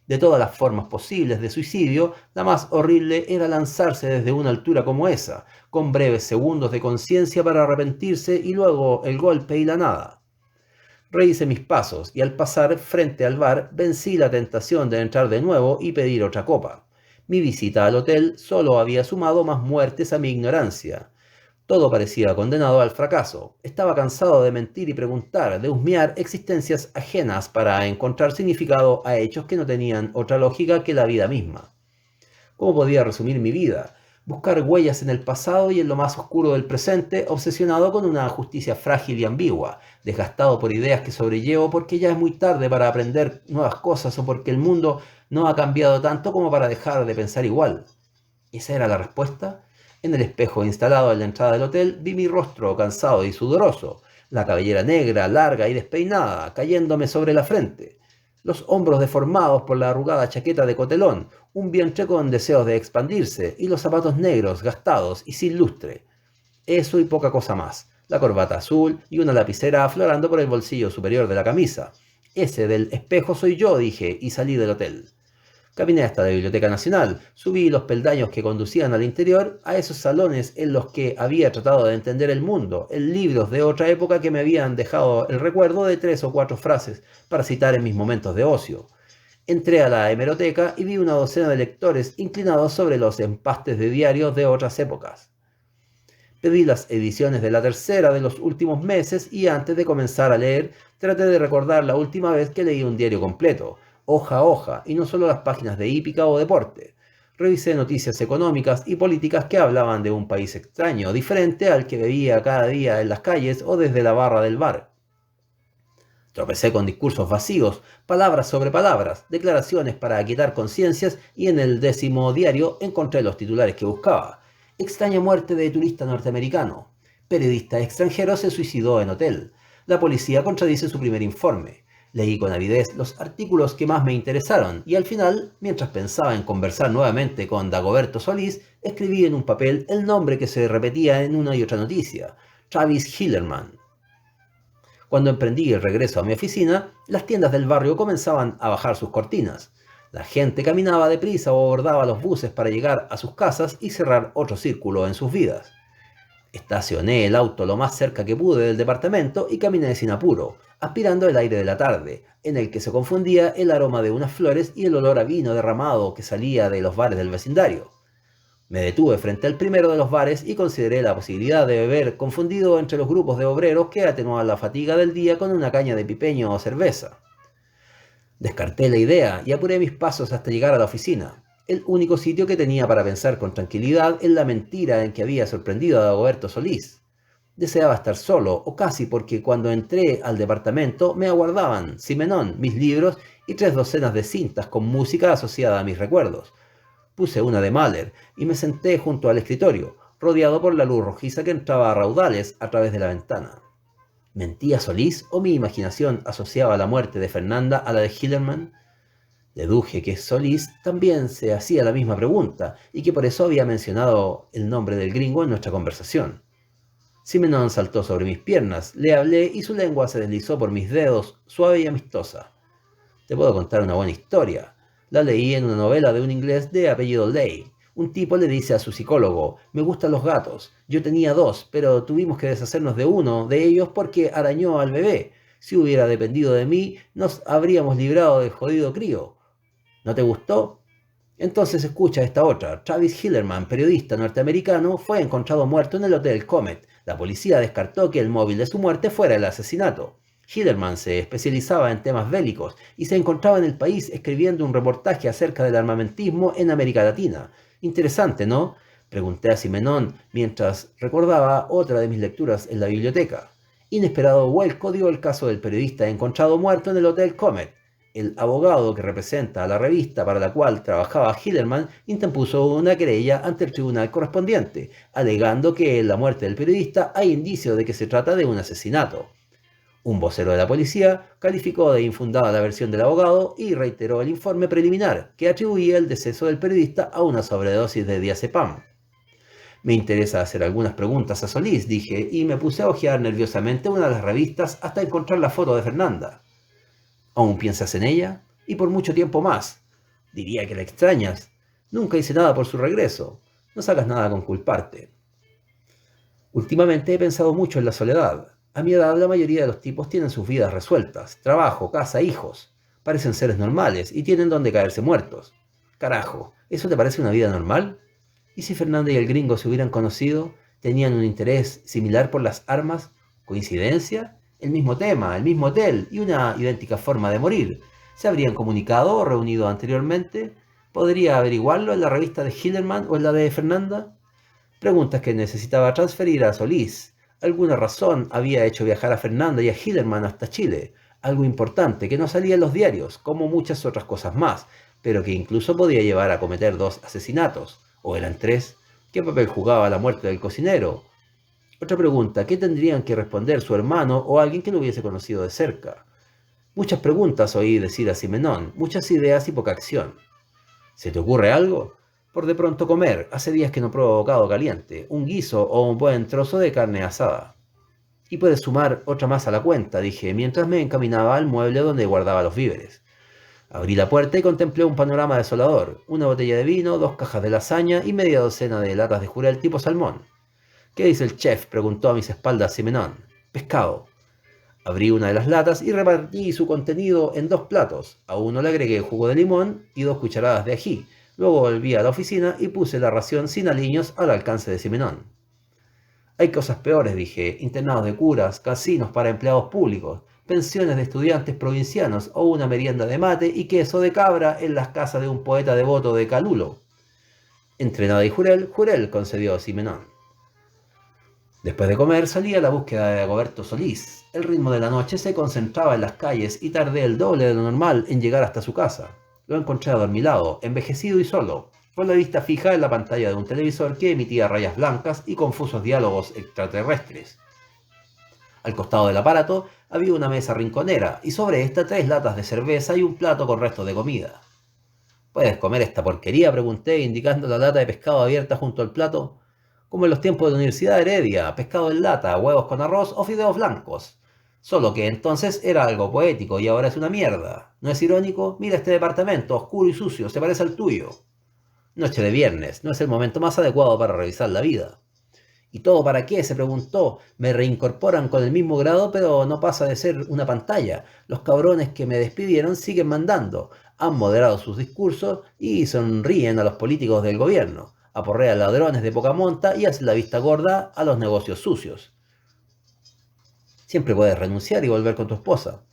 De todas las formas posibles de suicidio, la más horrible era lanzarse desde una altura como esa, con breves segundos de conciencia para arrepentirse y luego el golpe y la nada. Rehice mis pasos y al pasar frente al bar vencí la tentación de entrar de nuevo y pedir otra copa. Mi visita al hotel solo había sumado más muertes a mi ignorancia. Todo parecía condenado al fracaso. Estaba cansado de mentir y preguntar, de husmear existencias ajenas para encontrar significado a hechos que no tenían otra lógica que la vida misma. ¿Cómo podía resumir mi vida? Buscar huellas en el pasado y en lo más oscuro del presente, obsesionado con una justicia frágil y ambigua, desgastado por ideas que sobrellevo porque ya es muy tarde para aprender nuevas cosas o porque el mundo no ha cambiado tanto como para dejar de pensar igual. ¿Esa era la respuesta? En el espejo instalado en la entrada del hotel vi mi rostro cansado y sudoroso, la cabellera negra, larga y despeinada, cayéndome sobre la frente, los hombros deformados por la arrugada chaqueta de cotelón, un vientre con deseos de expandirse y los zapatos negros, gastados y sin lustre. Eso y poca cosa más, la corbata azul y una lapicera aflorando por el bolsillo superior de la camisa. Ese del espejo soy yo, dije, y salí del hotel. Caminé hasta la Biblioteca Nacional, subí los peldaños que conducían al interior, a esos salones en los que había tratado de entender el mundo, en libros de otra época que me habían dejado el recuerdo de 3 o 4 frases para citar en mis momentos de ocio. Entré a la hemeroteca y vi una docena de lectores inclinados sobre los empastes de diarios de otras épocas. Pedí las ediciones de la tercera de los últimos meses y antes de comenzar a leer, traté de recordar la última vez que leí un diario completo, hoja a hoja, y no solo las páginas de hípica o deporte. Revisé noticias económicas y políticas que hablaban de un país extraño, diferente al que veía cada día en las calles o desde la barra del bar. Tropecé con discursos vacíos, palabras sobre palabras, declaraciones para aquietar conciencias y en el 10º diario encontré los titulares que buscaba. Extraña muerte de turista norteamericano. Periodista extranjero se suicidó en hotel. La policía contradice su primer informe. Leí con avidez los artículos que más me interesaron y al final, mientras pensaba en conversar nuevamente con Dagoberto Solís, escribí en un papel el nombre que se repetía en una y otra noticia, Travis Hillerman. Cuando emprendí el regreso a mi oficina, las tiendas del barrio comenzaban a bajar sus cortinas. La gente caminaba deprisa o abordaba los buses para llegar a sus casas y cerrar otro círculo en sus vidas. Estacioné el auto lo más cerca que pude del departamento y caminé sin apuro, aspirando el aire de la tarde, en el que se confundía el aroma de unas flores y el olor a vino derramado que salía de los bares del vecindario. Me detuve frente al primero de los bares y consideré la posibilidad de beber confundido entre los grupos de obreros que atenuaban la fatiga del día con una caña de pipeño o cerveza. Descarté la idea y apuré mis pasos hasta llegar a la oficina, el único sitio que tenía para pensar con tranquilidad en la mentira en que había sorprendido a Dagoberto Solís. Deseaba estar solo, o casi, porque cuando entré al departamento me aguardaban Simenón, mis libros y 3 docenas de cintas con música asociada a mis recuerdos. Puse una de Mahler y me senté junto al escritorio, rodeado por la luz rojiza que entraba a raudales a través de la ventana. ¿Mentía Solís o mi imaginación asociaba la muerte de Fernanda a la de Hillerman? Deduje que Solís también se hacía la misma pregunta y que por eso había mencionado el nombre del gringo en nuestra conversación. Simenon saltó sobre mis piernas, le hablé y su lengua se deslizó por mis dedos, suave y amistosa. Te puedo contar una buena historia. La leí en una novela de un inglés de apellido Ley. Un tipo le dice a su psicólogo, me gustan los gatos. Yo tenía 2, pero tuvimos que deshacernos de uno de ellos porque arañó al bebé. Si hubiera dependido de mí, nos habríamos librado del jodido crío. ¿No te gustó? Entonces escucha esta otra. Travis Hillerman, periodista norteamericano, fue encontrado muerto en el Hotel Comet. La policía descartó que el móvil de su muerte fuera el asesinato. Hillerman se especializaba en temas bélicos y se encontraba en el país escribiendo un reportaje acerca del armamentismo en América Latina. Interesante, ¿no? Pregunté a Simenón mientras recordaba otra de mis lecturas en la biblioteca. Inesperado vuelco dio el caso del periodista encontrado muerto en el Hotel Comet. El abogado que representa a la revista para la cual trabajaba Hillerman interpuso una querella ante el tribunal correspondiente, alegando que en la muerte del periodista hay indicios de que se trata de un asesinato. Un vocero de la policía calificó de infundada la versión del abogado y reiteró el informe preliminar que atribuía el deceso del periodista a una sobredosis de diazepam. Me interesa hacer algunas preguntas a Solís, dije, y me puse a hojear nerviosamente una de las revistas hasta encontrar la foto de Fernanda. ¿Aún piensas en ella? Y por mucho tiempo más. Diría que la extrañas. Nunca hice nada por su regreso. No sacas nada con culparte. Últimamente he pensado mucho en la soledad. A mi edad la mayoría de los tipos tienen sus vidas resueltas. Trabajo, casa, hijos. Parecen seres normales y tienen donde caerse muertos. Carajo, ¿eso te parece una vida normal? ¿Y si Fernanda y el gringo se hubieran conocido? ¿Tenían un interés similar por las armas? ¿Coincidencia? El mismo tema, el mismo hotel y una idéntica forma de morir. ¿Se habrían comunicado o reunido anteriormente? ¿Podría averiguarlo en la revista de Hillerman o en la de Fernanda? Preguntas que necesitaba transferir a Solís. Alguna razón había hecho viajar a Fernanda y a Hillerman hasta Chile. Algo importante que no salía en los diarios, como muchas otras cosas más, pero que incluso podía llevar a cometer 2 asesinatos. ¿O eran 3? ¿Qué papel jugaba la muerte del cocinero? Otra pregunta, ¿qué tendrían que responder su hermano o alguien que lo hubiese conocido de cerca? Muchas preguntas oí decir a Simenón, muchas ideas y poca acción. ¿Se te ocurre algo? Por de pronto comer, hace días que no pruebo bocado caliente, un guiso o un buen trozo de carne asada. Y puedes sumar otra más a la cuenta, dije, mientras me encaminaba al mueble donde guardaba los víveres. Abrí la puerta y contemplé un panorama desolador, una botella de vino, 2 cajas de lasaña y media docena de latas de jurel tipo salmón. ¿Qué dice el chef?, preguntó a mis espaldas Simenón. Pescado. Abrí una de las latas y repartí su contenido en 2 platos. A uno le agregué jugo de limón y 2 cucharadas de ají. Luego volví a la oficina y puse la ración sin aliños al alcance de Simenón. Hay cosas peores, dije, internados de curas, casinos para empleados públicos, pensiones de estudiantes provincianos o una merienda de mate y queso de cabra en las casas de un poeta devoto de Calulo. Entre nada y jurel, jurel, concedió Simenón. Después de comer salí a la búsqueda de Dagoberto Solís. El ritmo de la noche se concentraba en las calles y tardé el doble de lo normal en llegar hasta su casa. Lo encontré adormilado, envejecido y solo, con la vista fija en la pantalla de un televisor que emitía rayas blancas y confusos diálogos extraterrestres. Al costado del aparato había una mesa rinconera y sobre esta 3 latas de cerveza y un plato con restos de comida. ¿Puedes comer esta porquería?, pregunté, indicando la lata de pescado abierta junto al plato. Como en los tiempos de la Universidad Heredia, pescado en lata, huevos con arroz o fideos blancos. Solo que entonces era algo poético y ahora es una mierda. ¿No es irónico? Mira este departamento, oscuro y sucio, se parece al tuyo. Noche de viernes, no es el momento más adecuado para revisar la vida. ¿Y todo para qué?, se preguntó. Me reincorporan con el mismo grado, pero no pasa de ser una pantalla. Los cabrones que me despidieron siguen mandando. Han moderado sus discursos y sonríen a los políticos del gobierno. Aporrean ladrones de poca monta y hacen la vista gorda a los negocios sucios. Siempre puedes renunciar y volver con tu esposa.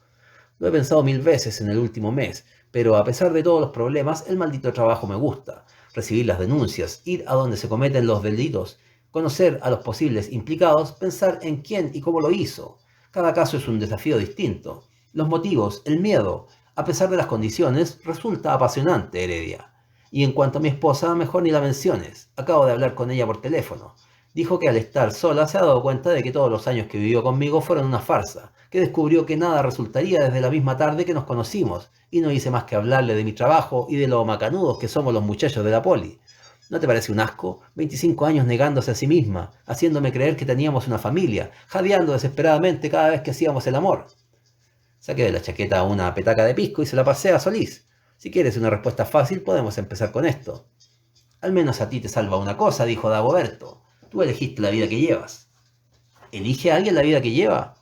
Lo he pensado 1000 veces en el último mes, pero a pesar de todos los problemas, el maldito trabajo me gusta. Recibir las denuncias, ir a donde se cometen los delitos, conocer a los posibles implicados, pensar en quién y cómo lo hizo. Cada caso es un desafío distinto. Los motivos, el miedo, a pesar de las condiciones, resulta apasionante, Heredia. Y en cuanto a mi esposa, mejor ni la menciones. Acabo de hablar con ella por teléfono. Dijo que al estar sola se ha dado cuenta de que todos los años que vivió conmigo fueron una farsa, que descubrió que nada resultaría desde la misma tarde que nos conocimos, y no hice más que hablarle de mi trabajo y de lo macanudos que somos los muchachos de la poli. ¿No te parece un asco? 25 años negándose a sí misma, haciéndome creer que teníamos una familia, jadeando desesperadamente cada vez que hacíamos el amor. Saqué de la chaqueta una petaca de pisco y se la pasé a Solís. Si quieres una respuesta fácil, podemos empezar con esto. Al menos a ti te salva una cosa, dijo Dagoberto. Tú elegiste la vida que llevas. ¿Elige a alguien la vida que lleva?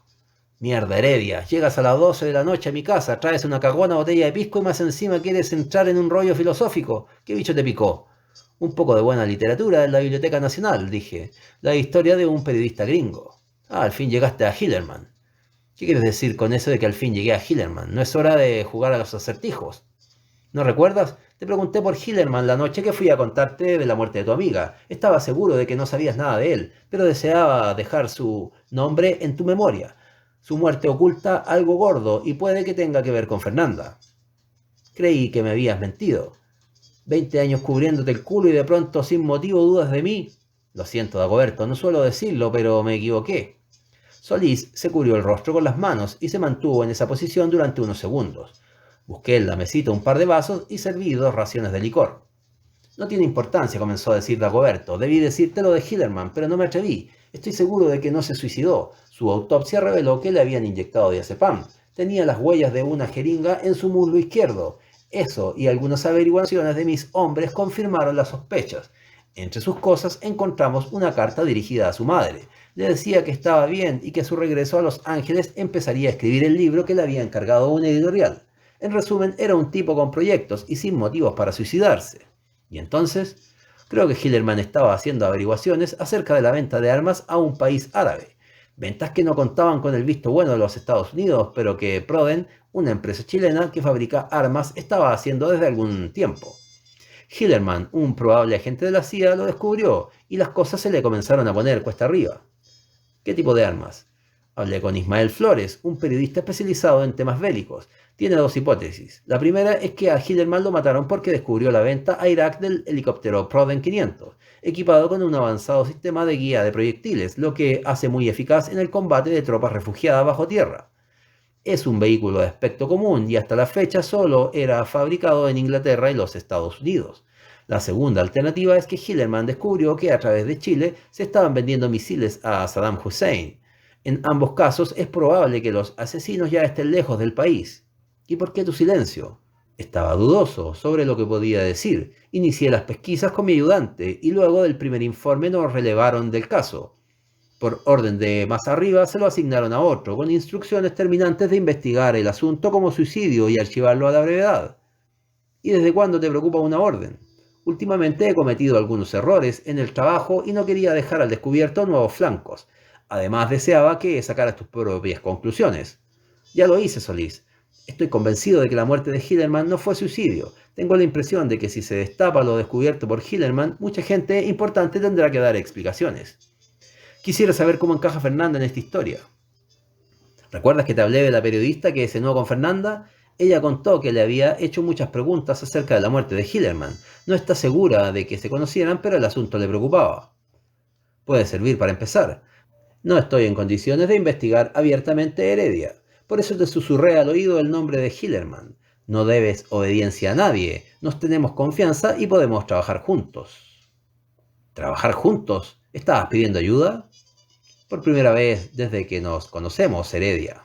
Mierda, Heredia, llegas a las 12 de la noche a mi casa, traes una cagona botella de pisco y más encima quieres entrar en un rollo filosófico. ¿Qué bicho te picó? Un poco de buena literatura en la Biblioteca Nacional, dije. La historia de un periodista gringo. Al fin llegaste a Hillerman. ¿Qué quieres decir con eso de que al fin llegué a Hillerman? ¿No es hora de jugar a los acertijos? ¿No recuerdas? Te pregunté por Hillerman la noche que fui a contarte de la muerte de tu amiga. Estaba seguro de que no sabías nada de él, pero deseaba dejar su nombre en tu memoria. Su muerte oculta algo gordo y puede que tenga que ver con Fernanda. Creí que me habías mentido. 20 años cubriéndote el culo y de pronto sin motivo dudas de mí. Lo siento, Dagoberto, no suelo decirlo, pero me equivoqué. Solís se cubrió el rostro con las manos y se mantuvo en esa posición durante unos segundos. Busqué en la mesita un par de vasos y serví 2 raciones de licor. No tiene importancia, comenzó a decir Dagoberto. Debí decírtelo de Hillerman, pero no me atreví. Estoy seguro de que no se suicidó. Su autopsia reveló que le habían inyectado diazepam. Tenía las huellas de una jeringa en su muslo izquierdo. Eso y algunas averiguaciones de mis hombres confirmaron las sospechas. Entre sus cosas encontramos una carta dirigida a su madre. Le decía que estaba bien y que a su regreso a Los Ángeles empezaría a escribir el libro que le había encargado una editorial. En resumen, era un tipo con proyectos y sin motivos para suicidarse. Y entonces, creo que Hillerman estaba haciendo averiguaciones acerca de la venta de armas a un país árabe. Ventas que no contaban con el visto bueno de los Estados Unidos, pero que Proden, una empresa chilena que fabrica armas, estaba haciendo desde algún tiempo. Hillerman, un probable agente de la CIA, lo descubrió y las cosas se le comenzaron a poner cuesta arriba. ¿Qué tipo de armas? Hablé con Ismael Flores, un periodista especializado en temas bélicos. Tiene 2 hipótesis. La primera es que a Hillerman lo mataron porque descubrió la venta a Irak del helicóptero Proden 500, equipado con un avanzado sistema de guía de proyectiles, lo que hace muy eficaz en el combate de tropas refugiadas bajo tierra. Es un vehículo de aspecto común y hasta la fecha solo era fabricado en Inglaterra y los Estados Unidos. La segunda alternativa es que Hillerman descubrió que a través de Chile se estaban vendiendo misiles a Saddam Hussein. En ambos casos es probable que los asesinos ya estén lejos del país. ¿Y por qué tu silencio? Estaba dudoso sobre lo que podía decir. Inicié las pesquisas con mi ayudante y luego del primer informe nos relevaron del caso. Por orden de más arriba se lo asignaron a otro, con instrucciones terminantes de investigar el asunto como suicidio y archivarlo a la brevedad. ¿Y desde cuándo te preocupa una orden? Últimamente he cometido algunos errores en el trabajo y no quería dejar al descubierto nuevos flancos. Además deseaba que sacaras tus propias conclusiones. Ya lo hice, Solís. Estoy convencido de que la muerte de Hillerman no fue suicidio. Tengo la impresión de que si se destapa lo descubierto por Hillerman, mucha gente importante tendrá que dar explicaciones. Quisiera saber cómo encaja Fernanda en esta historia. ¿Recuerdas que te hablé de la periodista que cenó con Fernanda? Ella contó que le había hecho muchas preguntas acerca de la muerte de Hillerman. No está segura de que se conocieran, pero el asunto le preocupaba. Puede servir para empezar. No estoy en condiciones de investigar abiertamente Heredia. Por eso te susurré al oído el nombre de Hillerman. No debes obediencia a nadie. Nos tenemos confianza y podemos trabajar juntos. ¿Trabajar juntos? ¿Estabas pidiendo ayuda? Por primera vez desde que nos conocemos, Heredia.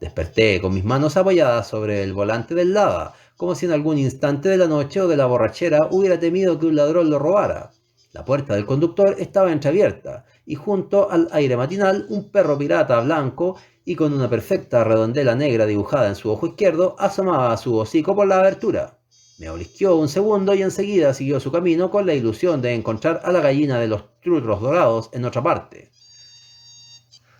Desperté con mis manos apoyadas sobre el volante del Lada, como si en algún instante de la noche o de la borrachera hubiera temido que un ladrón lo robara. La puerta del conductor estaba entreabierta, y junto al aire matinal un perro pirata blanco y con una perfecta redondela negra dibujada en su ojo izquierdo asomaba a su hocico por la abertura. Me olisqueó un segundo y enseguida siguió su camino con la ilusión de encontrar a la gallina de los trutros dorados en otra parte.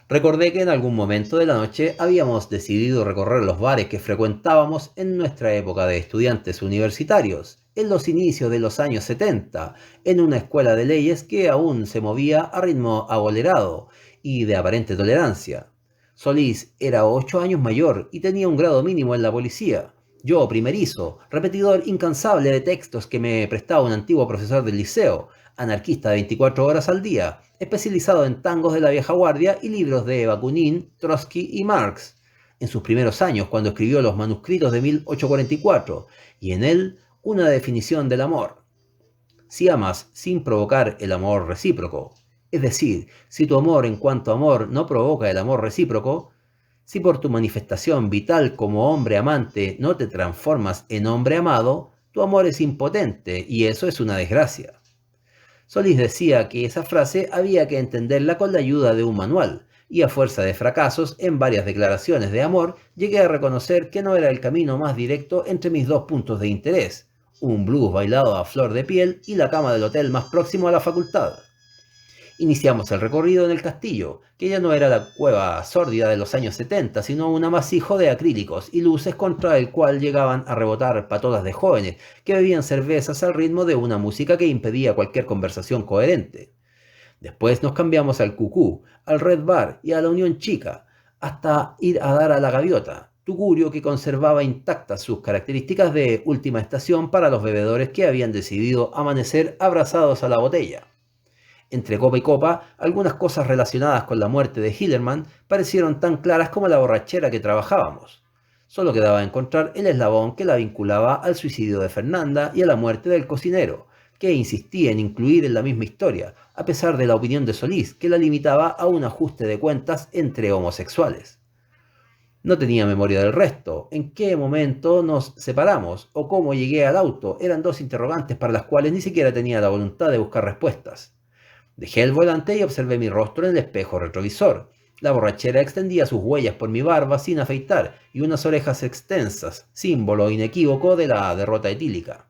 Recordé que en algún momento de la noche habíamos decidido recorrer los bares que frecuentábamos en nuestra época de estudiantes universitarios, en los inicios de los años 70, en una escuela de leyes que aún se movía a ritmo abolerado y de aparente tolerancia. Solís era 8 años mayor y tenía un grado mínimo en la policía. Yo, primerizo, repetidor incansable de textos que me prestaba un antiguo profesor del liceo, anarquista de 24 horas al día, especializado en tangos de la vieja guardia y libros de Bakunin, Trotsky y Marx. En sus primeros años, cuando escribió los manuscritos de 1844, y en él una definición del amor. Si amas sin provocar el amor recíproco, es decir, si tu amor en cuanto a amor no provoca el amor recíproco, si por tu manifestación vital como hombre amante no te transformas en hombre amado, tu amor es impotente y eso es una desgracia. Solís decía que esa frase había que entenderla con la ayuda de un manual, y a fuerza de fracasos en varias declaraciones de amor, llegué a reconocer que no era el camino más directo entre mis 2 puntos de interés, un blues bailado a flor de piel y la cama del hotel más próximo a la facultad. Iniciamos el recorrido en el castillo, que ya no era la cueva sórdida de los años 70, sino un amasijo de acrílicos y luces contra el cual llegaban a rebotar patodas de jóvenes que bebían cervezas al ritmo de una música que impedía cualquier conversación coherente. Después nos cambiamos al Cucú, al Red Bar y a la Unión Chica, hasta ir a dar a la Gaviota, tugurio que conservaba intactas sus características de última estación para los bebedores que habían decidido amanecer abrazados a la botella. Entre copa y copa, algunas cosas relacionadas con la muerte de Hillerman parecieron tan claras como la borrachera que trabajábamos. Solo quedaba encontrar el eslabón que la vinculaba al suicidio de Fernanda y a la muerte del cocinero, que insistía en incluir en la misma historia, a pesar de la opinión de Solís, que la limitaba a un ajuste de cuentas entre homosexuales. No tenía memoria del resto, en qué momento nos separamos o cómo llegué al auto eran dos interrogantes para las cuales ni siquiera tenía la voluntad de buscar respuestas. Dejé el volante y observé mi rostro en el espejo retrovisor. La borrachera extendía sus huellas por mi barba sin afeitar y unas orejas extensas, símbolo inequívoco de la derrota etílica.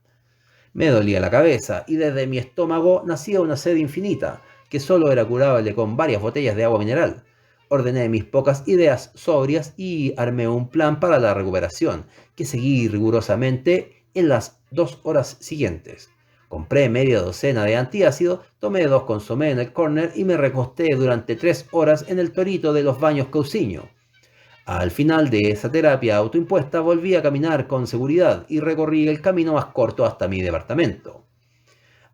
Me dolía la cabeza y desde mi estómago nacía una sed infinita, que solo era curable con varias botellas de agua mineral. Ordené mis pocas ideas sobrias y armé un plan para la recuperación, que seguí rigurosamente en las 2 horas siguientes. Compré media docena de antiácido, tomé 2 consomé en el corner y me recosté durante 3 horas en el torito de los baños Cousiño. Al final de esa terapia autoimpuesta volví a caminar con seguridad y recorrí el camino más corto hasta mi departamento.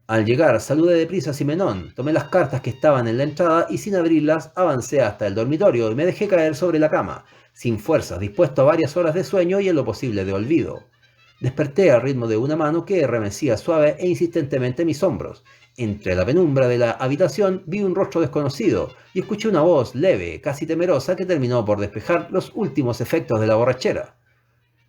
Al llegar saludé deprisa a Simenón, tomé las cartas que estaban en la entrada y sin abrirlas avancé hasta el dormitorio y me dejé caer sobre la cama, sin fuerzas, dispuesto a varias horas de sueño y en lo posible de olvido. Desperté al ritmo de una mano que remecía suave e insistentemente mis hombros. Entre la penumbra de la habitación vi un rostro desconocido y escuché una voz leve, casi temerosa, que terminó por despejar los últimos efectos de la borrachera.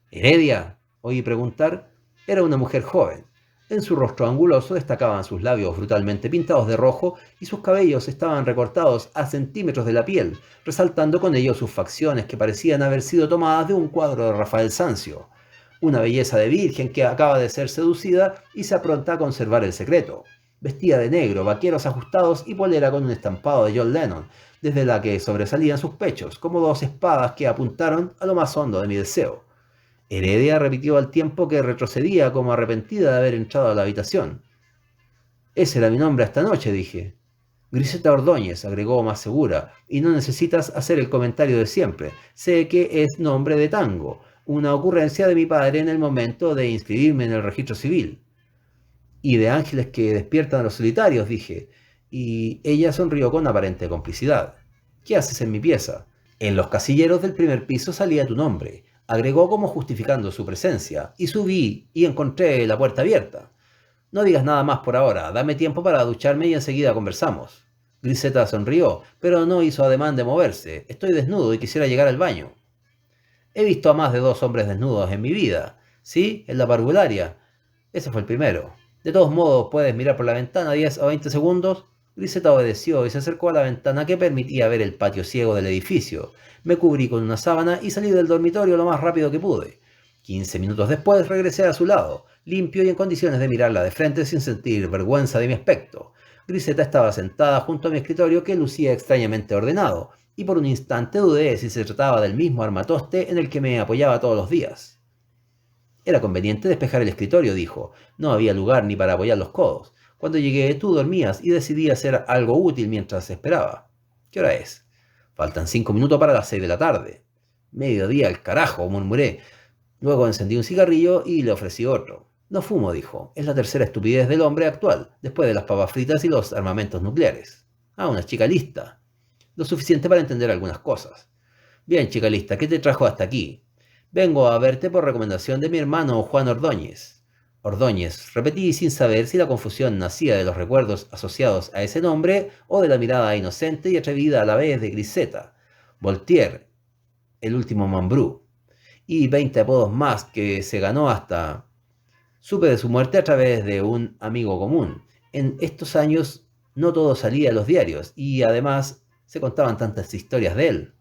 «¿Heredia?», oí preguntar. Era una mujer joven. En su rostro anguloso destacaban sus labios brutalmente pintados de rojo y sus cabellos estaban recortados a centímetros de la piel, resaltando con ello sus facciones que parecían haber sido tomadas de un cuadro de Rafael Sanzio. Una belleza de virgen que acaba de ser seducida y se apronta a conservar el secreto. Vestía de negro, vaqueros ajustados y polera con un estampado de John Lennon, desde la que sobresalían sus pechos, como dos espadas que apuntaron a lo más hondo de mi deseo. Heredia repitió al tiempo que retrocedía como arrepentida de haber entrado a la habitación. «Ese era mi nombre esta noche», dije. «Griseta Ordóñez», agregó más segura, «y no necesitas hacer el comentario de siempre. Sé que es nombre de tango, una ocurrencia de mi padre en el momento de inscribirme en el registro civil». «Y de ángeles que despiertan a los solitarios», dije, y ella sonrió con aparente complicidad. «¿Qué haces en mi pieza?» «En los casilleros del primer piso salía tu nombre», agregó como justificando su presencia, y subí y encontré la puerta abierta. «No digas nada más por ahora, dame tiempo para ducharme y enseguida conversamos». Griseta sonrió, pero no hizo ademán de moverse. «Estoy desnudo y quisiera llegar al baño». «He visto a más de 2 hombres desnudos en mi vida. ¿Sí? En la parvularia. Ese fue el primero. De todos modos, puedes mirar por la ventana 10 o 20 segundos». Griseta obedeció y se acercó a la ventana que permitía ver el patio ciego del edificio. Me cubrí con una sábana y salí del dormitorio lo más rápido que pude. 15 minutos después regresé a su lado, limpio y en condiciones de mirarla de frente sin sentir vergüenza de mi aspecto. Griseta estaba sentada junto a mi escritorio que lucía extrañamente ordenado, y por un instante dudé si se trataba del mismo armatoste en el que me apoyaba todos los días. «Era conveniente despejar el escritorio», dijo. «No había lugar ni para apoyar los codos. Cuando llegué tú dormías y decidí hacer algo útil mientras esperaba». «¿Qué hora es?» «Faltan 5 minutos para las 6 de la tarde». «Mediodía al carajo», murmuré. Luego encendí un cigarrillo y le ofrecí otro. «No fumo», dijo. «Es la tercera estupidez del hombre actual, después de las papas fritas y los armamentos nucleares». «Ah, una chica lista». «Lo suficiente para entender algunas cosas». «Bien, chica lista, ¿qué te trajo hasta aquí?» «Vengo a verte por recomendación de mi hermano Juan Ordóñez». «Ordóñez», repetí sin saber si la confusión nacía de los recuerdos asociados a ese nombre o de la mirada inocente y atrevida a la vez de Griseta. «Voltaire, el último Mambrú». Y 20 apodos más que se ganó hasta... Supe de su muerte a través de un amigo común. En estos años no todo salía en los diarios y además se contaban tantas historias de él.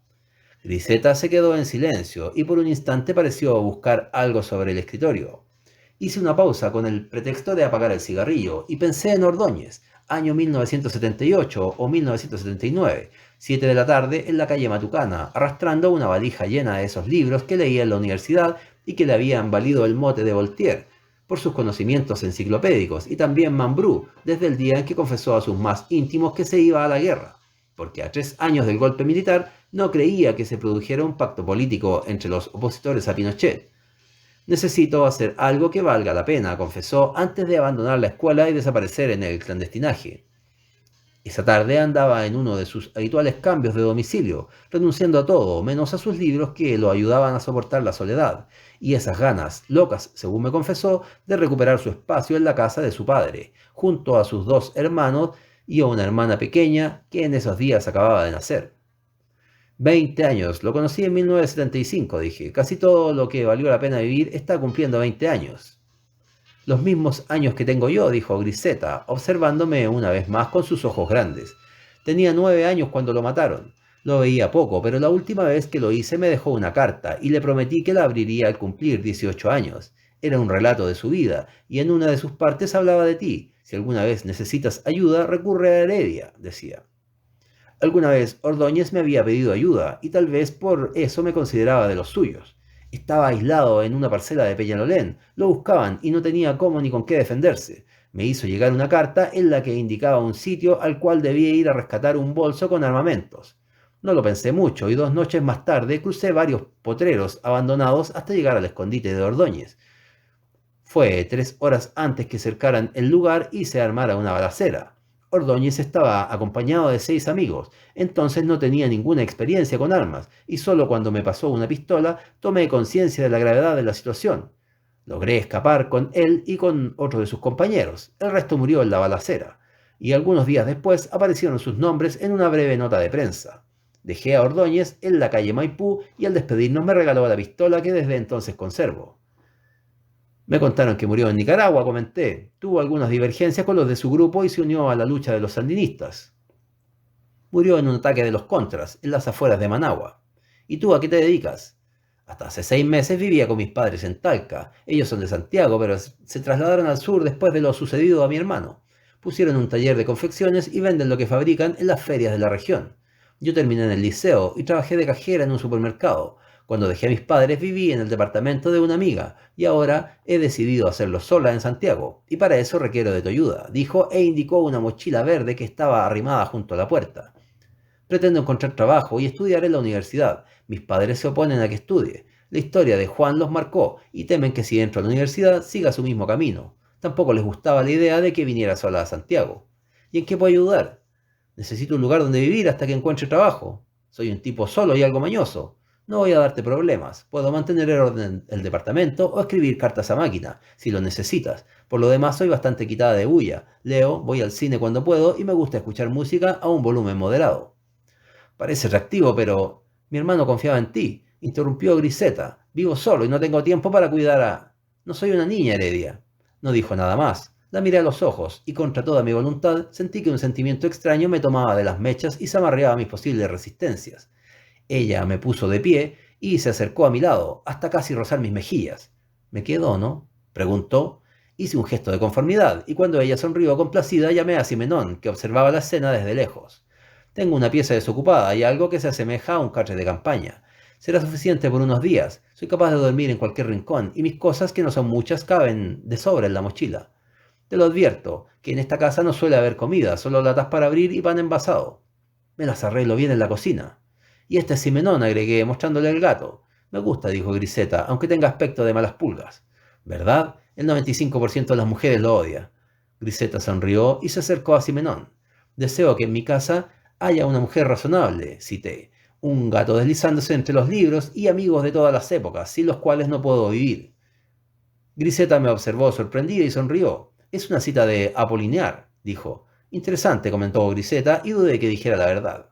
Griseta se quedó en silencio y por un instante pareció buscar algo sobre el escritorio. Hice una pausa con el pretexto de apagar el cigarrillo y pensé en Ordóñez, año 1978 o 1979, 7 de la tarde en la calle Matucana, arrastrando una valija llena de esos libros que leía en la universidad y que le habían valido el mote de Voltaire, por sus conocimientos enciclopédicos, y también Mambrú, desde el día en que confesó a sus más íntimos que se iba a la guerra, porque a 3 años del golpe militar no creía que se produjera un pacto político entre los opositores a Pinochet. «Necesito hacer algo que valga la pena», confesó antes de abandonar la escuela y desaparecer en el clandestinaje. Esa tarde andaba en uno de sus habituales cambios de domicilio, renunciando a todo, menos a sus libros que lo ayudaban a soportar la soledad, y esas ganas, locas, según me confesó, de recuperar su espacio en la casa de su padre, junto a sus dos hermanos y a una hermana pequeña que en esos días acababa de nacer. 20 años, lo conocí en 1975, dije. Casi todo lo que valió la pena vivir está cumpliendo 20 años. Los mismos años que tengo yo, dijo Griseta, observándome una vez más con sus ojos grandes. Tenía 9 años cuando lo mataron. Lo veía poco, pero la última vez que lo hice me dejó una carta y le prometí que la abriría al cumplir 18 años. Era un relato de su vida, y en una de sus partes hablaba de ti. Si alguna vez necesitas ayuda, recurre a Heredia, decía. Alguna vez Ordóñez me había pedido ayuda, y tal vez por eso me consideraba de los suyos. Estaba aislado en una parcela de Peñalolén, lo buscaban y no tenía cómo ni con qué defenderse. Me hizo llegar una carta en la que indicaba un sitio al cual debía ir a rescatar un bolso con armamentos. No lo pensé mucho y 2 noches más tarde crucé varios potreros abandonados hasta llegar al escondite de Ordóñez. Fue 3 horas antes que cercaran el lugar y se armara una balacera. Ordóñez estaba acompañado de 6 amigos, entonces no tenía ninguna experiencia con armas, y solo cuando me pasó una pistola tomé conciencia de la gravedad de la situación. Logré escapar con él y con otro de sus compañeros. El resto murió en la balacera, y algunos días después aparecieron sus nombres en una breve nota de prensa. Dejé a Ordóñez en la calle Maipú y al despedirnos me regaló la pistola que desde entonces conservo. Me contaron que murió en Nicaragua, comenté. Tuvo algunas divergencias con los de su grupo y se unió a la lucha de los sandinistas. Murió en un ataque de los Contras, en las afueras de Managua. ¿Y tú a qué te dedicas? Hasta hace 6 meses vivía con mis padres en Talca. Ellos son de Santiago, pero se trasladaron al sur después de lo sucedido a mi hermano. Pusieron un taller de confecciones y venden lo que fabrican en las ferias de la región. Yo terminé en el liceo y trabajé de cajera en un supermercado. Cuando dejé a mis padres viví en el departamento de una amiga y ahora he decidido hacerlo sola en Santiago y para eso requiero de tu ayuda, dijo e indicó una mochila verde que estaba arrimada junto a la puerta. Pretendo encontrar trabajo y estudiar en la universidad. Mis padres se oponen a que estudie. La historia de Juan los marcó y temen que si entro a la universidad siga su mismo camino. Tampoco les gustaba la idea de que viniera sola a Santiago. ¿Y en qué puedo ayudar? Necesito un lugar donde vivir hasta que encuentre trabajo. Soy un tipo solo y algo mañoso. No voy a darte problemas. Puedo mantener el orden el departamento o escribir cartas a máquina, si lo necesitas. Por lo demás soy bastante quitada de bulla. Leo, voy al cine cuando puedo y me gusta escuchar música a un volumen moderado. Parece reactivo, pero mi hermano confiaba en ti, interrumpió Griseta. Vivo solo y no tengo tiempo para cuidar a... No soy una niña, Heredia. No dijo nada más. La miré a los ojos y contra toda mi voluntad sentí que un sentimiento extraño me tomaba de las mechas y zamarreaba mis posibles resistencias. Ella me puso de pie y se acercó a mi lado, hasta casi rozar mis mejillas. ¿Me quedo, no? Preguntó. Hice un gesto de conformidad, y cuando ella sonrió complacida llamé a Simenón, que observaba la escena desde lejos. Tengo una pieza desocupada y algo que se asemeja a un catre de campaña. Será suficiente por unos días. Soy capaz de dormir en cualquier rincón, y mis cosas, que no son muchas, caben de sobra en la mochila. Te lo advierto, que en esta casa no suele haber comida, solo latas para abrir y pan envasado. Me las arreglo bien en la cocina. Y este es Simenón, agregué, mostrándole el gato. Me gusta, dijo Griseta, aunque tenga aspecto de malas pulgas. ¿Verdad? El 95% de las mujeres lo odia. Griseta sonrió y se acercó a Simenón. Deseo que en mi casa haya una mujer razonable, cité. Un gato deslizándose entre los libros y amigos de todas las épocas, sin los cuales no puedo vivir. Griseta me observó sorprendida y sonrió. Es una cita de Apolinar, dijo. Interesante, comentó Griseta, y dudé que dijera la verdad.